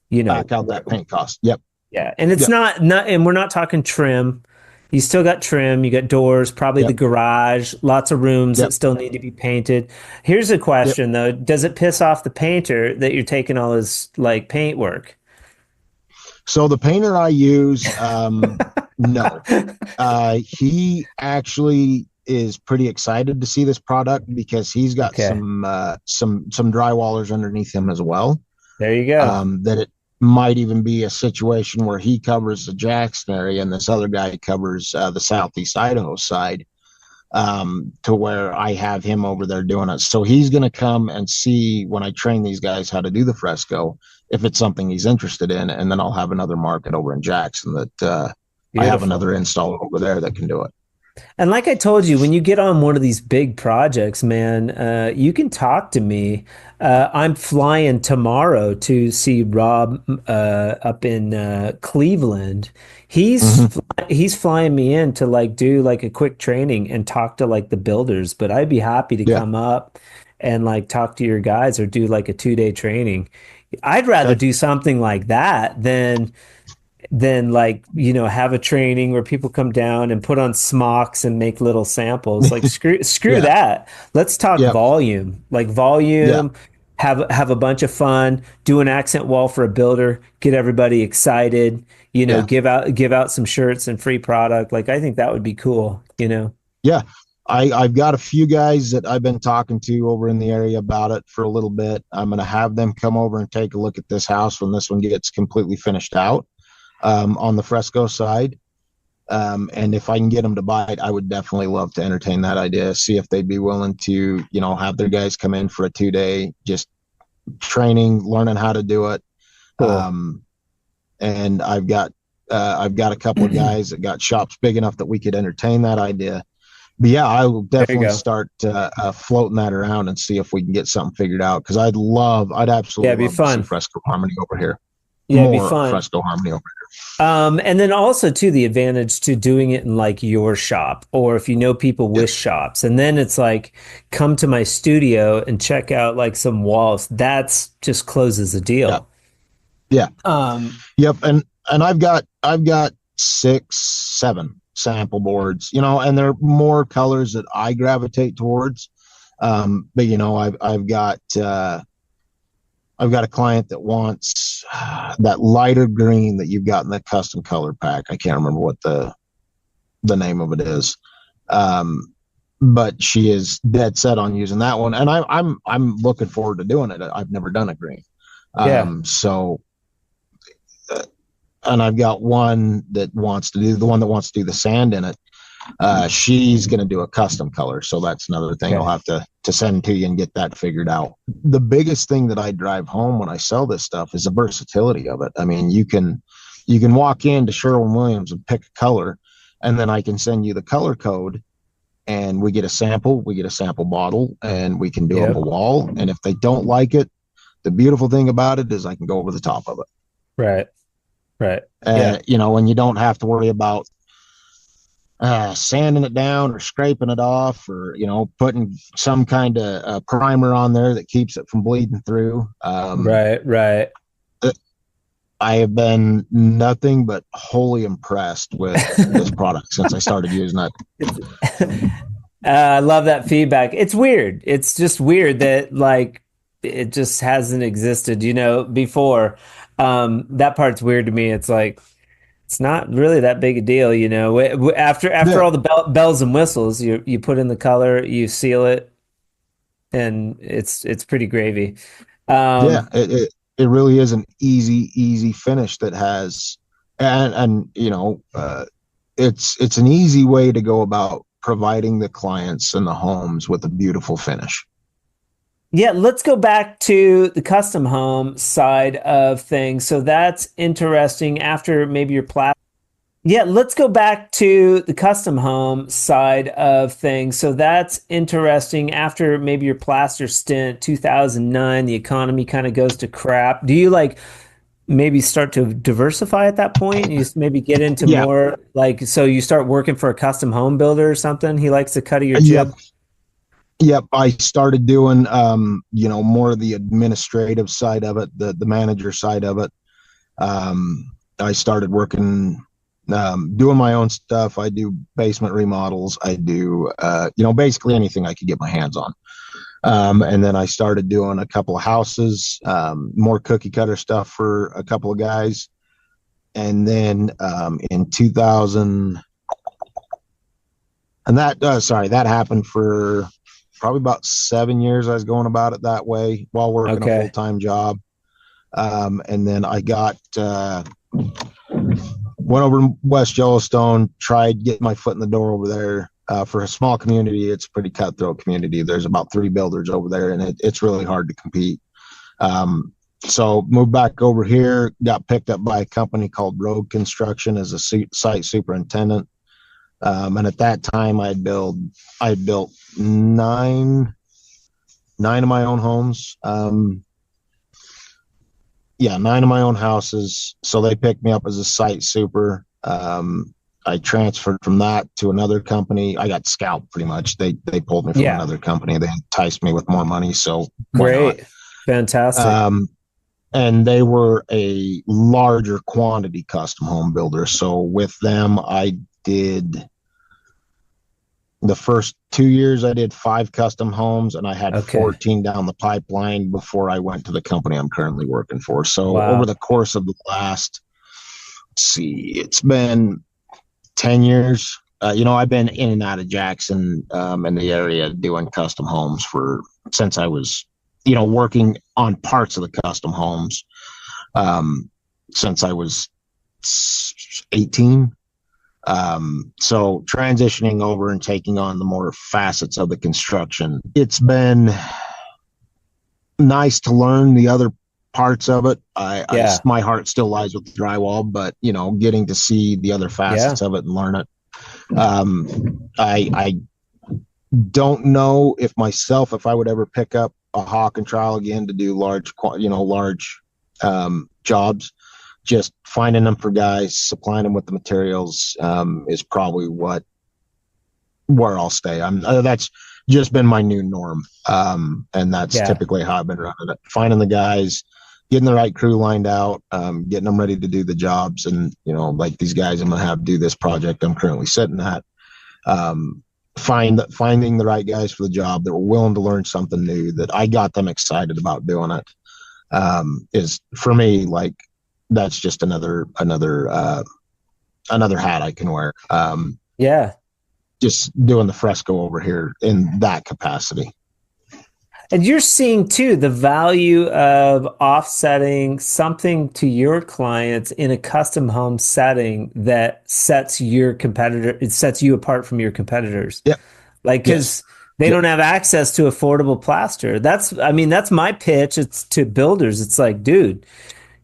back out that paint cost. Yep. Yeah, and it's not, and we're not talking trim. You still got trim. You got doors, probably the garage, lots of rooms that still need to be painted. Here's a question though: does it piss off the painter that you're taking all his like paint work? So the painter I use, no, he actually is pretty excited to see this product because he's got some drywallers underneath him as well. There you go. That it might even be a situation where he covers the Jackson area and this other guy covers the Southeast Idaho side, to where I have him over there doing it. So he's going to come and see when I train these guys how to do the fresco, if it's something he's interested in. And then I'll have another market over in Jackson that I have another installer over there that can do it. And like I told you, when you get on one of these big projects, man, you can talk to me. I'm flying tomorrow to see Rob up in Cleveland. He's flying me in to like do like a quick training and talk to like the builders. But I'd be happy to come up and like talk to your guys or do like a 2-day training. I'd rather do something like that than like, have a training where people come down and put on smocks and make little samples. Like screw that. Let's talk volume. Like volume, have a bunch of fun, do an accent wall for a builder, get everybody excited, give out some shirts and free product. Like I think that would be cool, Yeah. I've got a few guys that I've been talking to over in the area about it for a little bit. I'm going to have them come over and take a look at this house when this one gets completely finished out. On the fresco side. And if I can get them to buy it, I would definitely love to entertain that idea, see if they'd be willing to, have their guys come in for a 2-day, just training, learning how to do it. Cool. And I've got a couple of guys that got shops big enough that we could entertain that idea. But yeah, I will definitely start floating that around and see if we can get something figured out. Cause I'd absolutely love to see Fresco Harmony over here. Yeah, it'd be fun. Fresco Harmony over here. And then also too, the advantage to doing it in like your shop, or if people with shops, and then it's like, come to my studio and check out like some walls. That's just closes the deal. Yeah. Yep. And I've got 6-7 sample boards, and they're more colors that I gravitate towards. But I've I've got a client that wants that lighter green that you've got in the custom color pack. I can't remember what the name of it is. But she is dead set on using that one. And I'm looking forward to doing it. I've never done a green. So, and I've got one that wants to do the sand in it. She's going to do a custom color. So that's another thing I'll have to send to you and get that figured out. The biggest thing that I drive home when I sell this stuff is the versatility of it. I mean, you can walk into Sherwin-Williams and pick a color, and then I can send you the color code, and we get a sample bottle, and we can do up a wall. And if they don't like it, the beautiful thing about it is I can go over the top of it. Right. You know, and you don't have to worry about sanding it down or scraping it off, or, you know, putting some kind of primer on there that keeps it from bleeding through. Right. I have been nothing but wholly impressed with this product since I started using it. I love that feedback. It's weird. It's just weird that, like, it just hasn't existed, you know, before. That part's weird to me. It's like, it's not really that big a deal, you know. After all the bells and whistles, you put in the color, you seal it, and it's pretty gravy. It really is an easy finish that has, and you know, it's an easy way to go about providing the clients and the homes with a beautiful finish. Yeah, let's go back to the custom home side of things. So that's interesting. After maybe your let's go back to the custom home side of things. So that's interesting. After maybe your plaster stint, 2009, the economy kind of goes to crap. Do you like maybe start to diversify at that point? You maybe get into more, like, so you start working for a custom home builder or something? He likes the cut of your jib? Yep. I started doing, you know, more of the administrative side of it, the manager side of it. I started working, doing my own stuff. I do basement remodels. I do, you know, basically anything I could get my hands on. And then I started doing a couple of houses, more cookie cutter stuff for a couple of guys. And then, in 2000, and that happened for probably about 7 years. I was going about it that way while working a full-time job. And then I went over to West Yellowstone, tried getting my foot in the door over there. For a small community, it's a pretty cutthroat community. There's about 3 builders over there, and it's really hard to compete. So moved back over here, got picked up by a company called Road Construction as a site superintendent. And at that time I had built 9 of my own homes. 9 of my own houses. So they picked me up as a site super. I transferred from that to another company. I got scalped pretty much. They pulled me from another company. They enticed me with more money. So great. Fantastic. And they were a larger quantity custom home builder. So with them, I did the first 2 years, I did 5 custom homes, and I had 14 down the pipeline before I went to the company I'm currently working for. So over the course of the last, it's been 10 years. You know, I've been in and out of Jackson, in the area doing custom homes since I was, you know, working on parts of the custom homes, since I was 18. So transitioning over and taking on the more facets of the construction, it's been nice to learn the other parts of it. My heart still lies with drywall, but, you know, getting to see the other facets of it and learn it. I don't know if I would ever pick up a hawk and trowel again to do large jobs. Just finding them for guys, supplying them with the materials, is probably where I'll stay. That's just been my new norm. And that's typically how I've been running it. Finding the guys, getting the right crew lined out, getting them ready to do the jobs. And, you know, like these guys I'm going to have do this project I'm currently sitting at. Finding the right guys for the job that were willing to learn something new, that I got them excited about doing it. is for me, like, that's just another hat I can wear. Yeah. Just doing the Fresco over here in that capacity. And you're seeing too the value of offsetting something to your clients in a custom home setting that sets you apart from your competitors. Yeah. Like, because they don't have access to affordable plaster. That's my pitch. It's to builders. It's like, dude,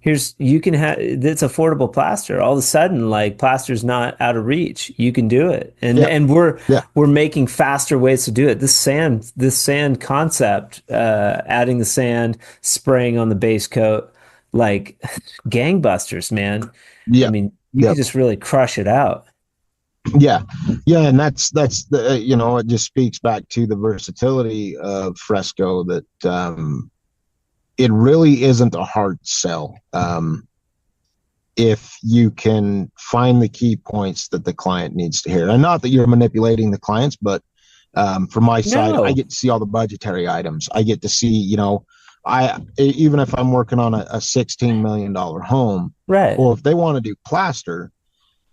you can have, it's affordable plaster. All of a sudden, like, plaster's not out of reach. You can do it. And we're making faster ways to do it. This sand concept, adding the sand, spraying on the base coat, like, gangbusters, man. Yeah. I mean, you can just really crush it out. Yeah. And that's the, it just speaks back to the versatility of Fresco, that, it really isn't a hard sell. If you can find the key points that the client needs to hear. And not that you're manipulating the clients, but from my side, I get to see all the budgetary items. I get to see, even if I'm working on a $16 million home, right? Well, if they want to do plaster,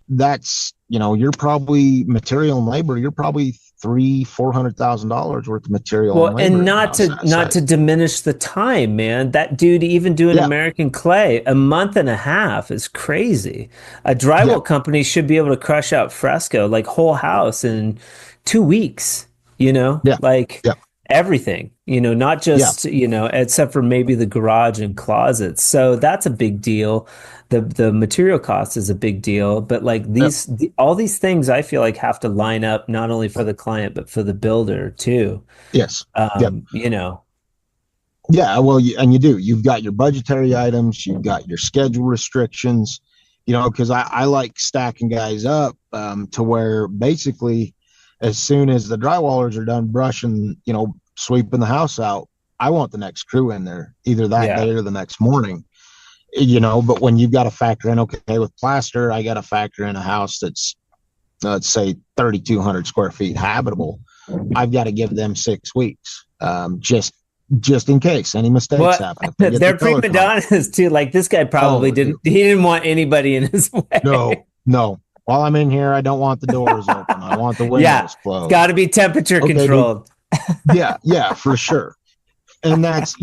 that's, you're probably material and labor. You're probably $400,000 worth of material. Well, and not to diminish the time, man. That dude, even doing American clay, a month and a half is crazy. A drywall company should be able to crush out Fresco, like, whole house in 2 weeks. Everything. Not just except for maybe the garage and closets. So that's a big deal. The material cost is a big deal, but like all these things I feel like have to line up not only for the client but for the builder too. Yes. Yeah, well, and you do. You've got your budgetary items, you've got your schedule restrictions, because I like stacking guys up to where basically as soon as the drywallers are done brushing, sweeping the house out, I want the next crew in there either that day or the next morning. But when you've got to factor in, okay, with plaster, I got to factor in a house that's, let's say, 3,200 square feet habitable. I've got to give them 6 weeks, just in case any mistakes happen. They're prima donnas too. Like, this guy probably didn't want anybody in his way. No. While I'm in here, I don't want the doors open. I want the windows closed. It's got to be temperature controlled. Yeah, for sure. And that's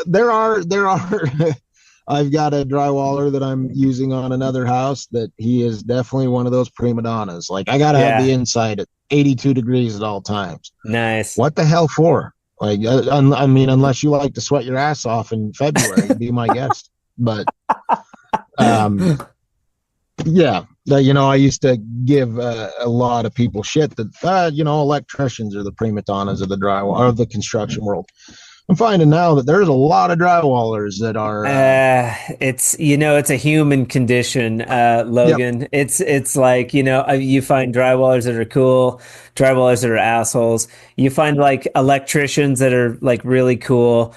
there are I've got a drywaller that I'm using on another house that he is definitely one of those prima donnas. Like, I got to have the inside at 82 degrees at all times. Nice. What the hell for? Like, I mean, unless you like to sweat your ass off in February, be my guest. But, I used to give a lot of people shit that, electricians are the prima donnas of the drywall or the construction world. I'm finding now that there's a lot of drywallers that are. It's a human condition, Logan. Yep. It's like, you find drywallers that are cool, drywallers that are assholes. You find like electricians that are like really cool.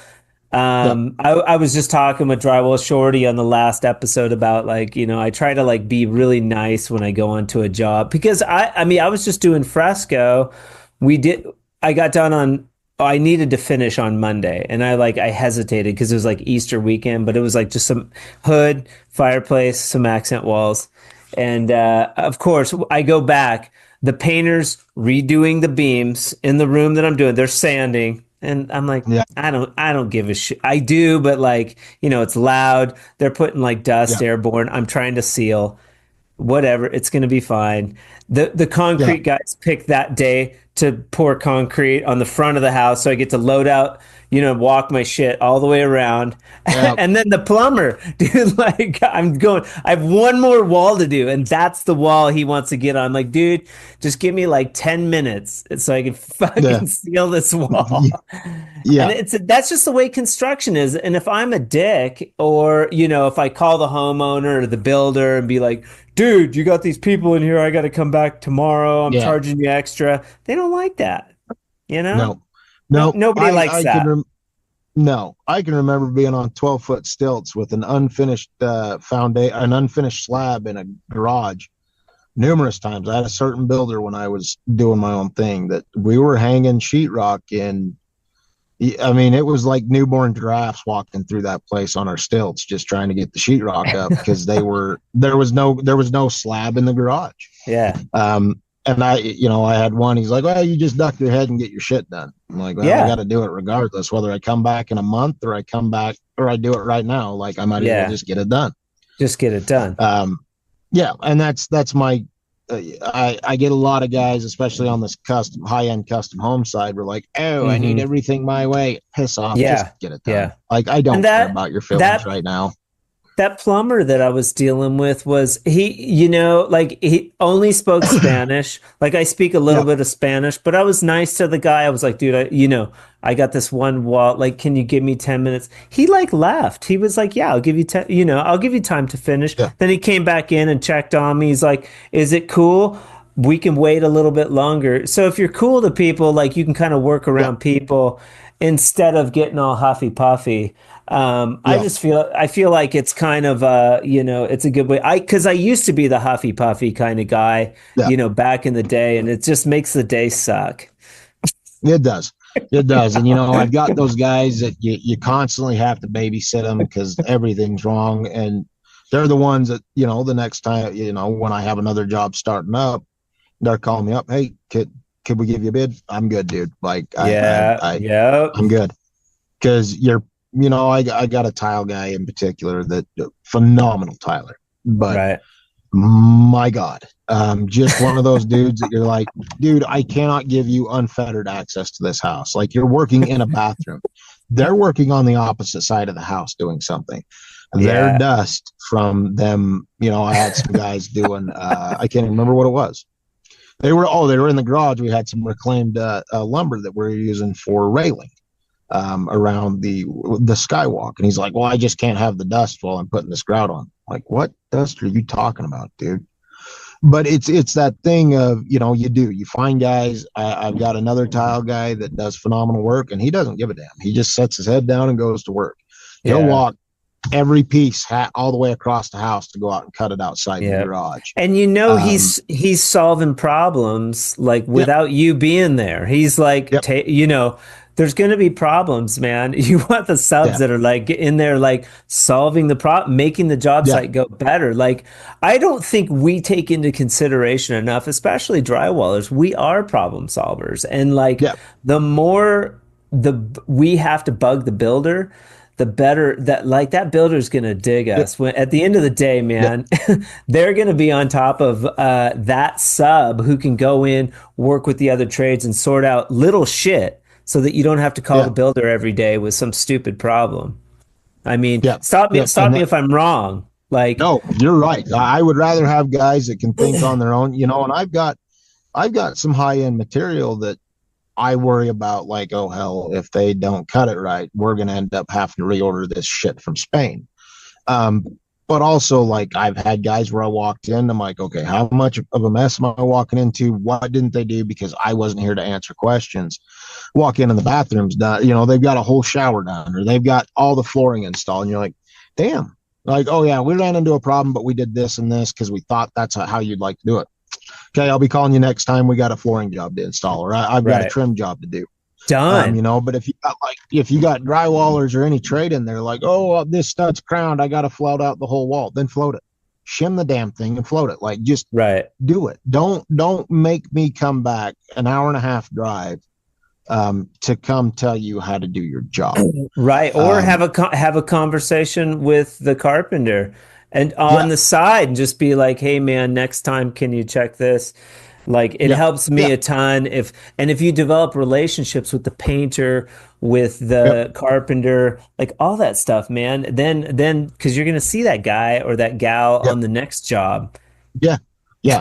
I was just talking with Drywall Shorty on the last episode about like, I try to like be really nice when I go onto a job because I was just doing Fresco. I got done on. I needed to finish on Monday and I hesitated because it was like Easter weekend, but it was like just some hood, fireplace, some accent walls. And of course I go back, the painter's redoing the beams in the room that I'm doing. They're sanding. And I'm like, I don't give a shit. I do, but like, it's loud. They're putting like dust airborne. I'm trying to seal. Whatever, it's going to be fine. The concrete guys picked that day to pour concrete on the front of the house, so I get to load out, walk my shit all the way around. And then the plumber, dude, like I have one more wall to do, and that's the wall he wants to get on. I'm like, dude, just give me like 10 minutes so I can fucking seal this wall. And that's just the way construction is. And if I'm a dick, or if I call the homeowner or the builder and be like, dude, you got these people in here, I got to come back tomorrow, I'm charging you extra, they don't like that. No, nobody likes that. I can remember being on 12-foot stilts with an unfinished an unfinished slab in a garage numerous times. I had a certain builder when I was doing my own thing that we were hanging sheetrock in I mean, it was like newborn giraffes walking through that place on our stilts, just trying to get the sheetrock up because there was no slab in the garage. Yeah. And I had one, he's like, well, you just duck your head and get your shit done. I'm like, well, I got to do it regardless, whether I come back in a month or I come back or I do it right now. Like I might as well just get it done. Just get it done. And that's my, I get a lot of guys, especially on this high-end custom home side, we're like, oh, I need everything my way. Piss off. Just get it done. Yeah. Like I don't care about your feelings right now. That plumber that I was dealing with was he only spoke Spanish. Like I speak a little bit of Spanish, but I was nice to the guy. I was like, dude, I got this one wall. Like, can you give me 10 minutes? He laughed. He was like, yeah, I'll give you 10, I'll give you time to finish. Yeah. Then he came back in and checked on me. He's like, is it cool? We can wait a little bit longer. So if you're cool to people, like you can kind of work around people instead of getting all huffy puffy. I feel like it's kind of it's a good way. Because I used to be the huffy puffy kind of guy, back in the day, and it just makes the day suck. It does. And I've got those guys that you constantly have to babysit them because everything's wrong, and they're the ones that the next time when I have another job starting up, they're calling me up, hey, could we give you a bid? I'm good, dude. Like I'm good, because I got a tile guy in particular that phenomenal tiler, but my God, just one of those dudes that you're like, dude, I cannot give you unfettered access to this house. Like you're working in a bathroom. They're working on the opposite side of the house doing something. Their dust from them, I had some guys doing, I can't remember what it was. They were in the garage. We had some reclaimed lumber that we're using for railing. Around the skywalk, and he's like, well, I just can't have the dust while I'm putting this grout on. Like, what dust are you talking about, dude? But it's that thing of you find guys. I've got another tile guy that does phenomenal work, and he doesn't give a damn. He just sets his head down and goes to work. He'll walk every piece all the way across the house to go out and cut it outside the garage. And he's solving problems like without you being there. He's like there's going to be problems, man. You want the subs that are like in there, like solving the problem, making the job site go better. Like, I don't think we take into consideration enough, especially drywallers. We are problem solvers. And like the more we have to bug the builder, the better that builder is going to dig us. When at the end of the day, man, they're going to be on top of that sub who can go in, work with the other trades and sort out little shit, so that you don't have to call the builder every day with some stupid problem. I mean, stop me if I'm wrong. Like, no, you're right. I would rather have guys that can think on their own, and I've got some high-end material that I worry about, like, oh hell, if they don't cut it right, we're going to end up having to reorder this shit from Spain. But also, like, I've had guys where I walked in, I'm like, okay, how much of a mess am I walking into? What didn't they do? Because I wasn't here to answer questions. Walk in and the bathroom's done. They've got a whole shower done, or they've got all the flooring installed. And you're like, damn. Like, oh yeah, we ran into a problem, but we did this and this because we thought that's how you'd like to do it. Okay, I'll be calling you next time we got a flooring job to install, or I've got a trim job to do. Done. But if you got drywallers or any trade in there, like, oh, this stud's crowned, I got to float out the whole wall, then float it. Shim the damn thing and float it. Like, just do it. Don't make me come back an hour and a half drive to come tell you how to do your job. Right. Or have a conversation with the carpenter and on the side and just be like, hey man, next time, can you check this? Like, it helps me a ton if you develop relationships with the painter, with the carpenter, like all that stuff, man, then because you're going to see that guy or that gal on the next job. Yeah.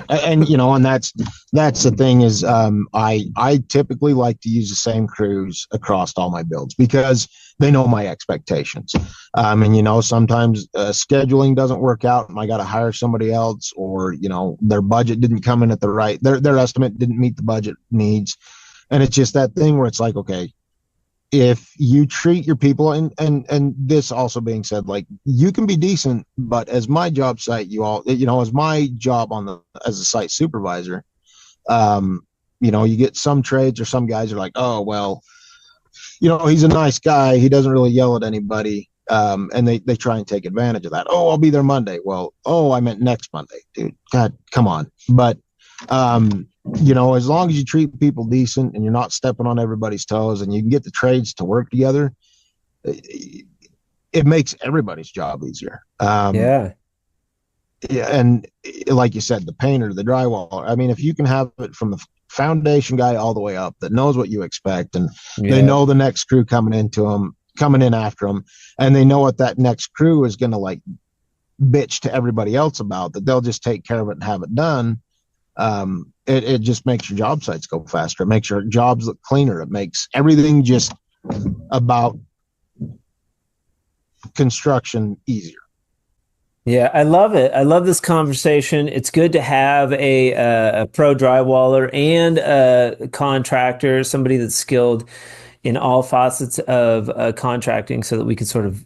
And, and that's the thing is, I typically like to use the same crews across all my builds because they know my expectations. And, sometimes scheduling doesn't work out and I got to hire somebody else, or, their budget didn't come in at the right, their estimate didn't meet the budget needs. And it's just that thing where it's like, okay, if you treat your people, and this also being said, like, you can be decent, but as my job site, as my job as a site supervisor, you get some trades or some guys are like, oh, well, he's a nice guy. He doesn't really yell at anybody. And they try and take advantage of that. Oh, I'll be there Monday. Well, I meant next Monday, dude. God, come on. But, as long as you treat people decent and you're not stepping on everybody's toes and you can get the trades to work together, it makes everybody's job easier. Yeah. And like you said, the painter, the drywall, I mean, if you can have it from the foundation guy all the way up that knows what you expect, and they know the next crew coming in after them, and they know what that next crew is going to like bitch to everybody else about, that they'll just take care of it and have it done. It just makes your job sites go faster. It makes your jobs look cleaner. It makes everything just about construction easier. Yeah, I love it. I love this conversation. It's good to have a pro drywaller and a contractor, somebody that's skilled in all facets of contracting, so that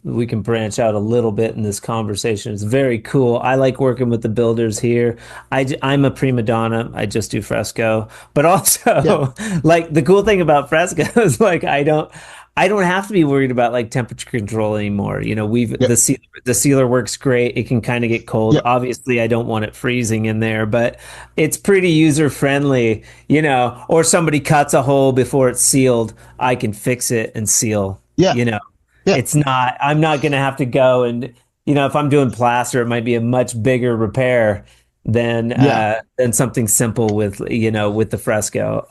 we can branch out a little bit in this conversation. It's very cool. I like working with the builders here. I'm a prima donna. I just do Fresco, but also like the cool thing about Fresco is like I don't have to be worried about like temperature control anymore. The sealer works great. It can kind of get cold. Yep. Obviously, I don't want it freezing in there, but it's pretty user friendly. Or somebody cuts a hole before it's sealed, I can fix it and seal. It's not. I'm not going to have to go and if I'm doing plaster, it might be a much bigger repair than something simple with the Fresco.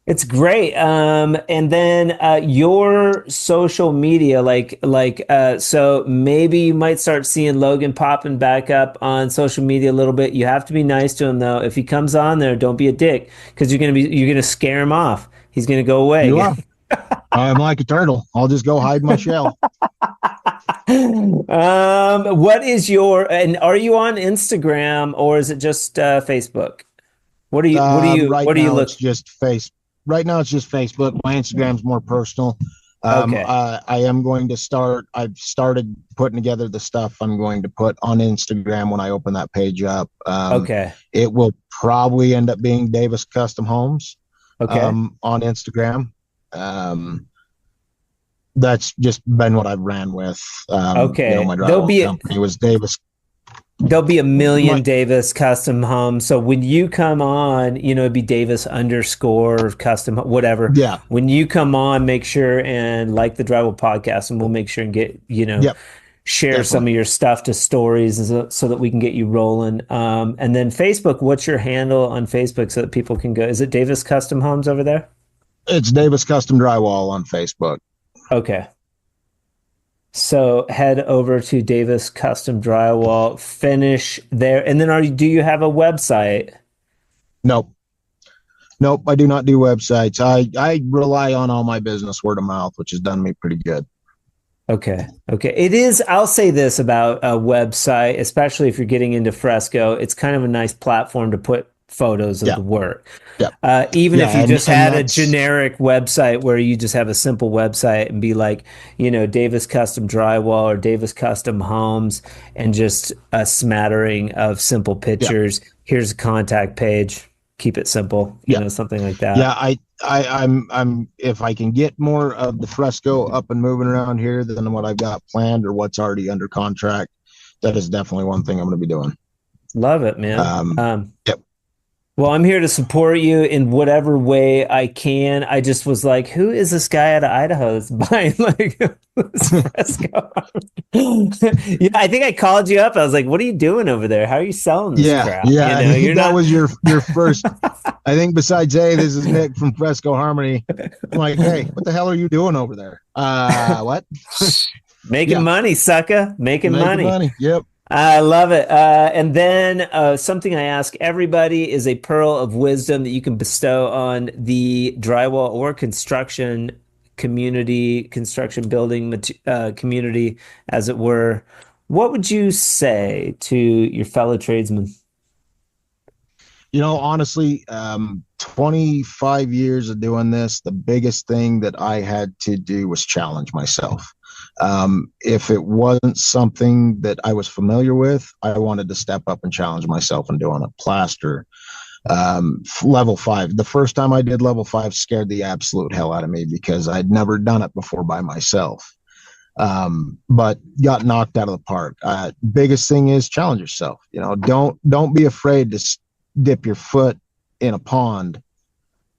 It's great. And then your social media, so maybe you might start seeing Logan popping back up on social media a little bit. You have to be nice to him though. If he comes on there, don't be a dick, because you're gonna scare him off. He's gonna go away. You are. I'm like a turtle. I'll just go hide my shell. What is and are you on Instagram or is it just Facebook? What are you looking? It's just Facebook. Right now, it's just Facebook. My Instagram's more personal. Okay. I am going to start. I've started putting together the stuff I'm going to put on Instagram when I open that page up. Okay. It will probably end up being Davis Custom Homes. Okay. On Instagram. That's just been what I've ran with. Okay. My drywall company was Davis. There'll be a million Davis Custom Homes. So when you come on, it'd be Davis _ custom, whatever. Yeah. When you come on, make sure and like the Drywall Podcast, and we'll make sure and get, share Definitely. Some of your stuff to stories so that we can get you rolling. And then Facebook, what's your handle on Facebook so that people can go? Is it Davis Custom Homes over there? It's Davis Custom Drywall on Facebook. Okay. So head over to Davis Custom Drywall, finish there. And then do you have a website? Nope. I do not do websites. I rely on all my business word of mouth, which has done me pretty good. Okay. It is, I'll say this about a website, especially if you're getting into Fresco, it's kind of a nice platform to put photos of the work. Yeah. Even if you just had a generic website where you just have a simple website and be like, Davis Custom Drywall or Davis Custom Homes, and just a smattering of simple pictures. Yeah. Here's a contact page. Keep it simple. Something like that. Yeah. I'm if I can get more of the Fresco up and moving around here than what I've got planned or what's already under contract, that is definitely one thing I'm going to be doing. Love it, man. Yep. Well, I'm here to support you in whatever way I can. I just was like, who is this guy out of Idaho that's buying this Fresco? I think I called you up. I was like, what are you doing over there? How are you selling this crap? Yeah, that was your first. I think besides, hey, this is Nick from Fresco Harmony. I'm like, hey, what the hell are you doing over there? What? Making money, sucker. Making money. Yep. I love it. And then something I ask everybody is a pearl of wisdom that you can bestow on the drywall or construction building community, as it were. What would you say to your fellow tradesmen? Honestly, 25 years of doing this, the biggest thing that I had to do was challenge myself. If it wasn't something that I was familiar with, I wanted to step up and challenge myself and doing a plaster, Level 5. The first time I did level 5 scared the absolute hell out of me because I'd never done it before by myself. But got knocked out of the park. Biggest thing is challenge yourself. Don't be afraid to dip your foot in a pond,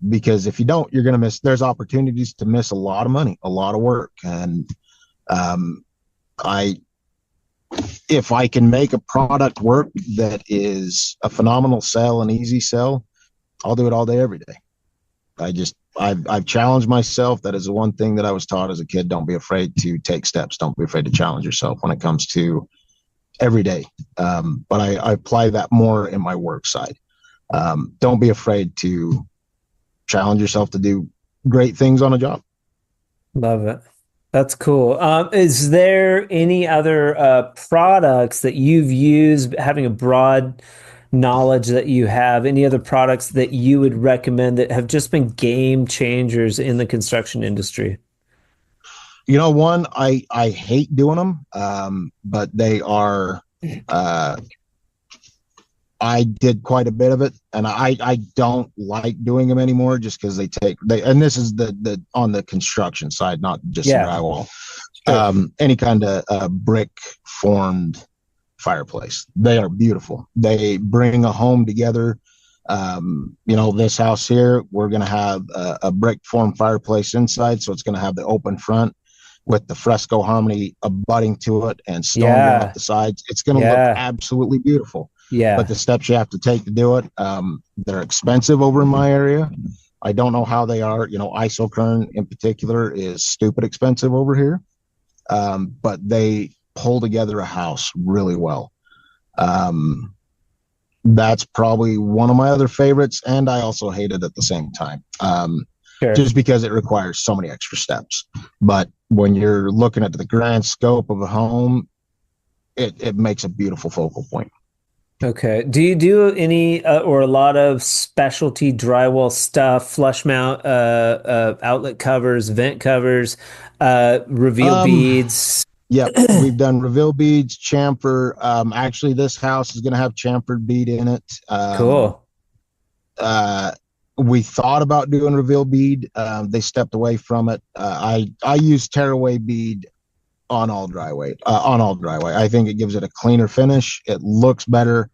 because if you don't, you're going to miss. There's opportunities to miss a lot of money, a lot of work. And if I can make a product work that is a phenomenal sell and easy sell, I'll do it all day, every day. I've challenged myself. That is the one thing that I was taught as a kid. Don't be afraid to take steps. Don't be afraid to challenge yourself when it comes to every day. But I apply that more in my work side. Don't be afraid to challenge yourself to do great things on a job. Love it. That's cool. Is there any other products that you've used, having a broad knowledge that you have, any other products that you would recommend that have just been game changers in the construction industry? One, I hate doing them, but they are, I did quite a bit of it, and I don't like doing them anymore just because and this is the on the construction side, not just drywall. Sure. Any kind of brick formed fireplace. They are beautiful. They bring a home together. This house here, we're going to have a brick formed fireplace inside, so it's going to have the open front with the Fresco Harmony abutting to it and stone off the sides. It's going to look absolutely beautiful. Yeah. But the steps you have to take to do it, they're expensive over in my area. I don't know how they are. Isokern in particular is stupid expensive over here. But they pull together a house really well. That's probably one of my other favorites, and I also hate it at the same time. Sure. Just because it requires so many extra steps. But when you're looking at the grand scope of a home, it makes a beautiful focal point. Okay. Do you do any or a lot of specialty drywall stuff, flush mount, outlet covers, vent covers, reveal beads? Yeah, we've done reveal beads, chamfer. Actually, this house is going to have chamfered bead in it. Cool. We thought about doing reveal bead. They stepped away from it. I use tearaway bead on all drywall. I think it gives it a cleaner finish. It looks better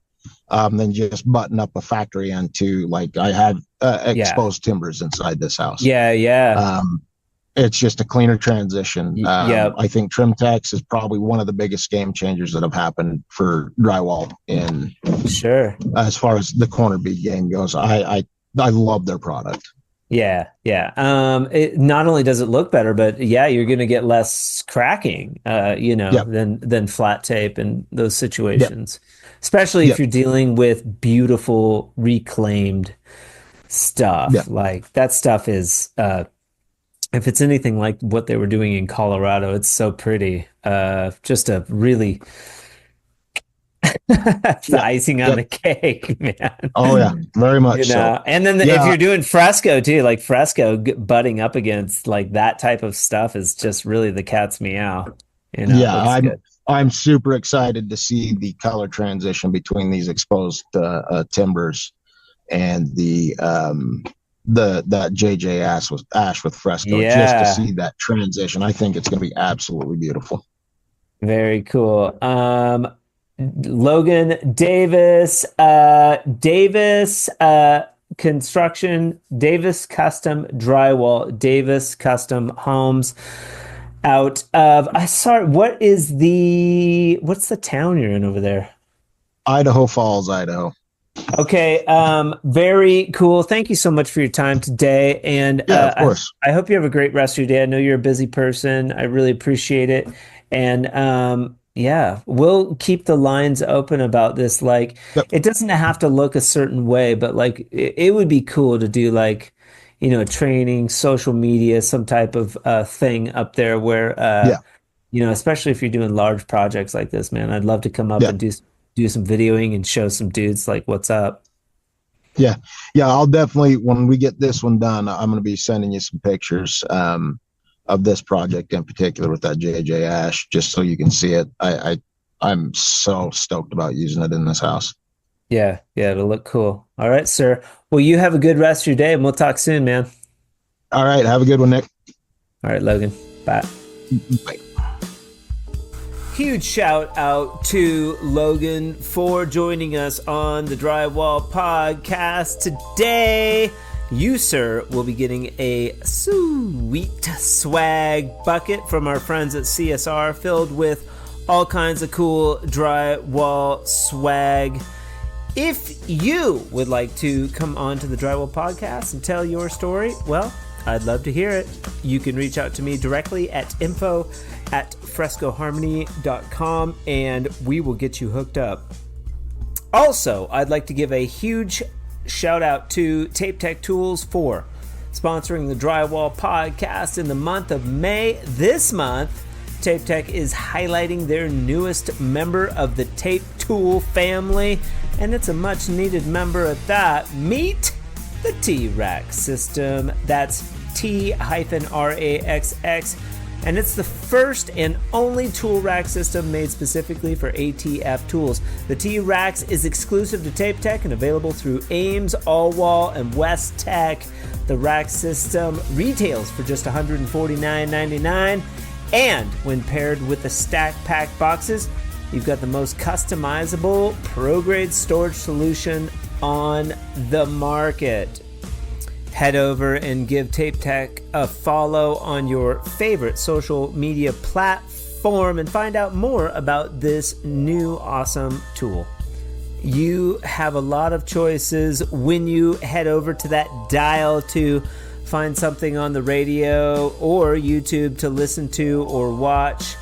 than just button up a factory end to, like I have exposed timbers inside this house. Yeah. It's just a cleaner transition. I think TrimTex is probably one of the biggest game changers that have happened for drywall as far as the corner bead game goes. I love their product. Yeah. It not only does it look better, but you're going to get less cracking, than flat tape and those situations, especially if you're dealing with beautiful reclaimed stuff. Like that stuff is, if it's anything like what they were doing in Colorado, it's so pretty. Just a really the icing on the cake, man. Oh yeah, very much so. And then if you're doing fresco too, like fresco butting up against like that type of stuff is just really the cat's meow. I'm super excited to see the color transition between these exposed timbers and that JJ ash with fresco. Just to see that transition, I think it's going to be absolutely beautiful. Very cool. Logan Davis, Construction, Davis Custom Drywall, Davis Custom Homes out of, what's the town you're in over there? Idaho Falls, Idaho. Okay. Very cool. Thank you so much for your time today. And of course. I hope you have a great rest of your day. I know you're a busy person. I really appreciate it. And we'll keep the lines open about this. Like, it doesn't have to look a certain way, but like it would be cool to do like, training, social media, some type of thing up there where, especially if you're doing large projects like this, man, I'd love to come up and do some videoing and show some dudes like what's up. Yeah. I'll definitely, when we get this one done, I'm going to be sending you some pictures, of this project in particular with that JJ Ash, just so you can see it. I'm so stoked about using it in this house. Yeah, it'll look cool. All right, sir. Well, you have a good rest of your day, and we'll talk soon, man. All right. Have a good one, Nick. All right, Logan. Bye. Bye. Huge shout out to Logan for joining us on the Drywall Podcast today. You, sir, will be getting a sweet swag bucket from our friends at CSR filled with all kinds of cool drywall swag. If you would like to come on to the Drywall Podcast and tell your story, well, I'd love to hear it. You can reach out to me directly at info@frescoharmony.com and we will get you hooked up. Also, I'd like to give a huge shout out to Tape Tech Tools for sponsoring the Drywall Podcast in the month of May. This month, Tape Tech is highlighting their newest member of the Tape Tool family, and it's a much needed member at that. Meet the T-Raxx system. That's T-Raxx, and it's the first and only tool rack system made specifically for ATF tools. The T-Raxx is exclusive to Tape Tech and available through Ames, Allwall, and West Tech. The rack system retails for just $149.99, and when paired with the stack pack boxes, you've got the most customizable pro-grade storage solution on the market. Head over and give Tape Tech a follow on your favorite social media platform and find out more about this new awesome tool. You have a lot of choices when you head over to that dial to find something on the radio or YouTube to listen to or watch.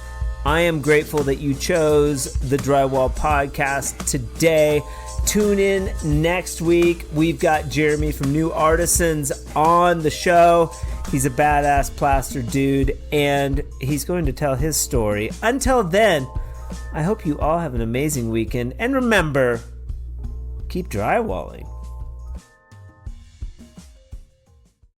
I am grateful that you chose the Drywall Podcast today. Tune in next week. We've got Jeremy from New Artisans on the show. He's a badass plaster dude, and he's going to tell his story. Until then, I hope you all have an amazing weekend. And remember, keep drywalling.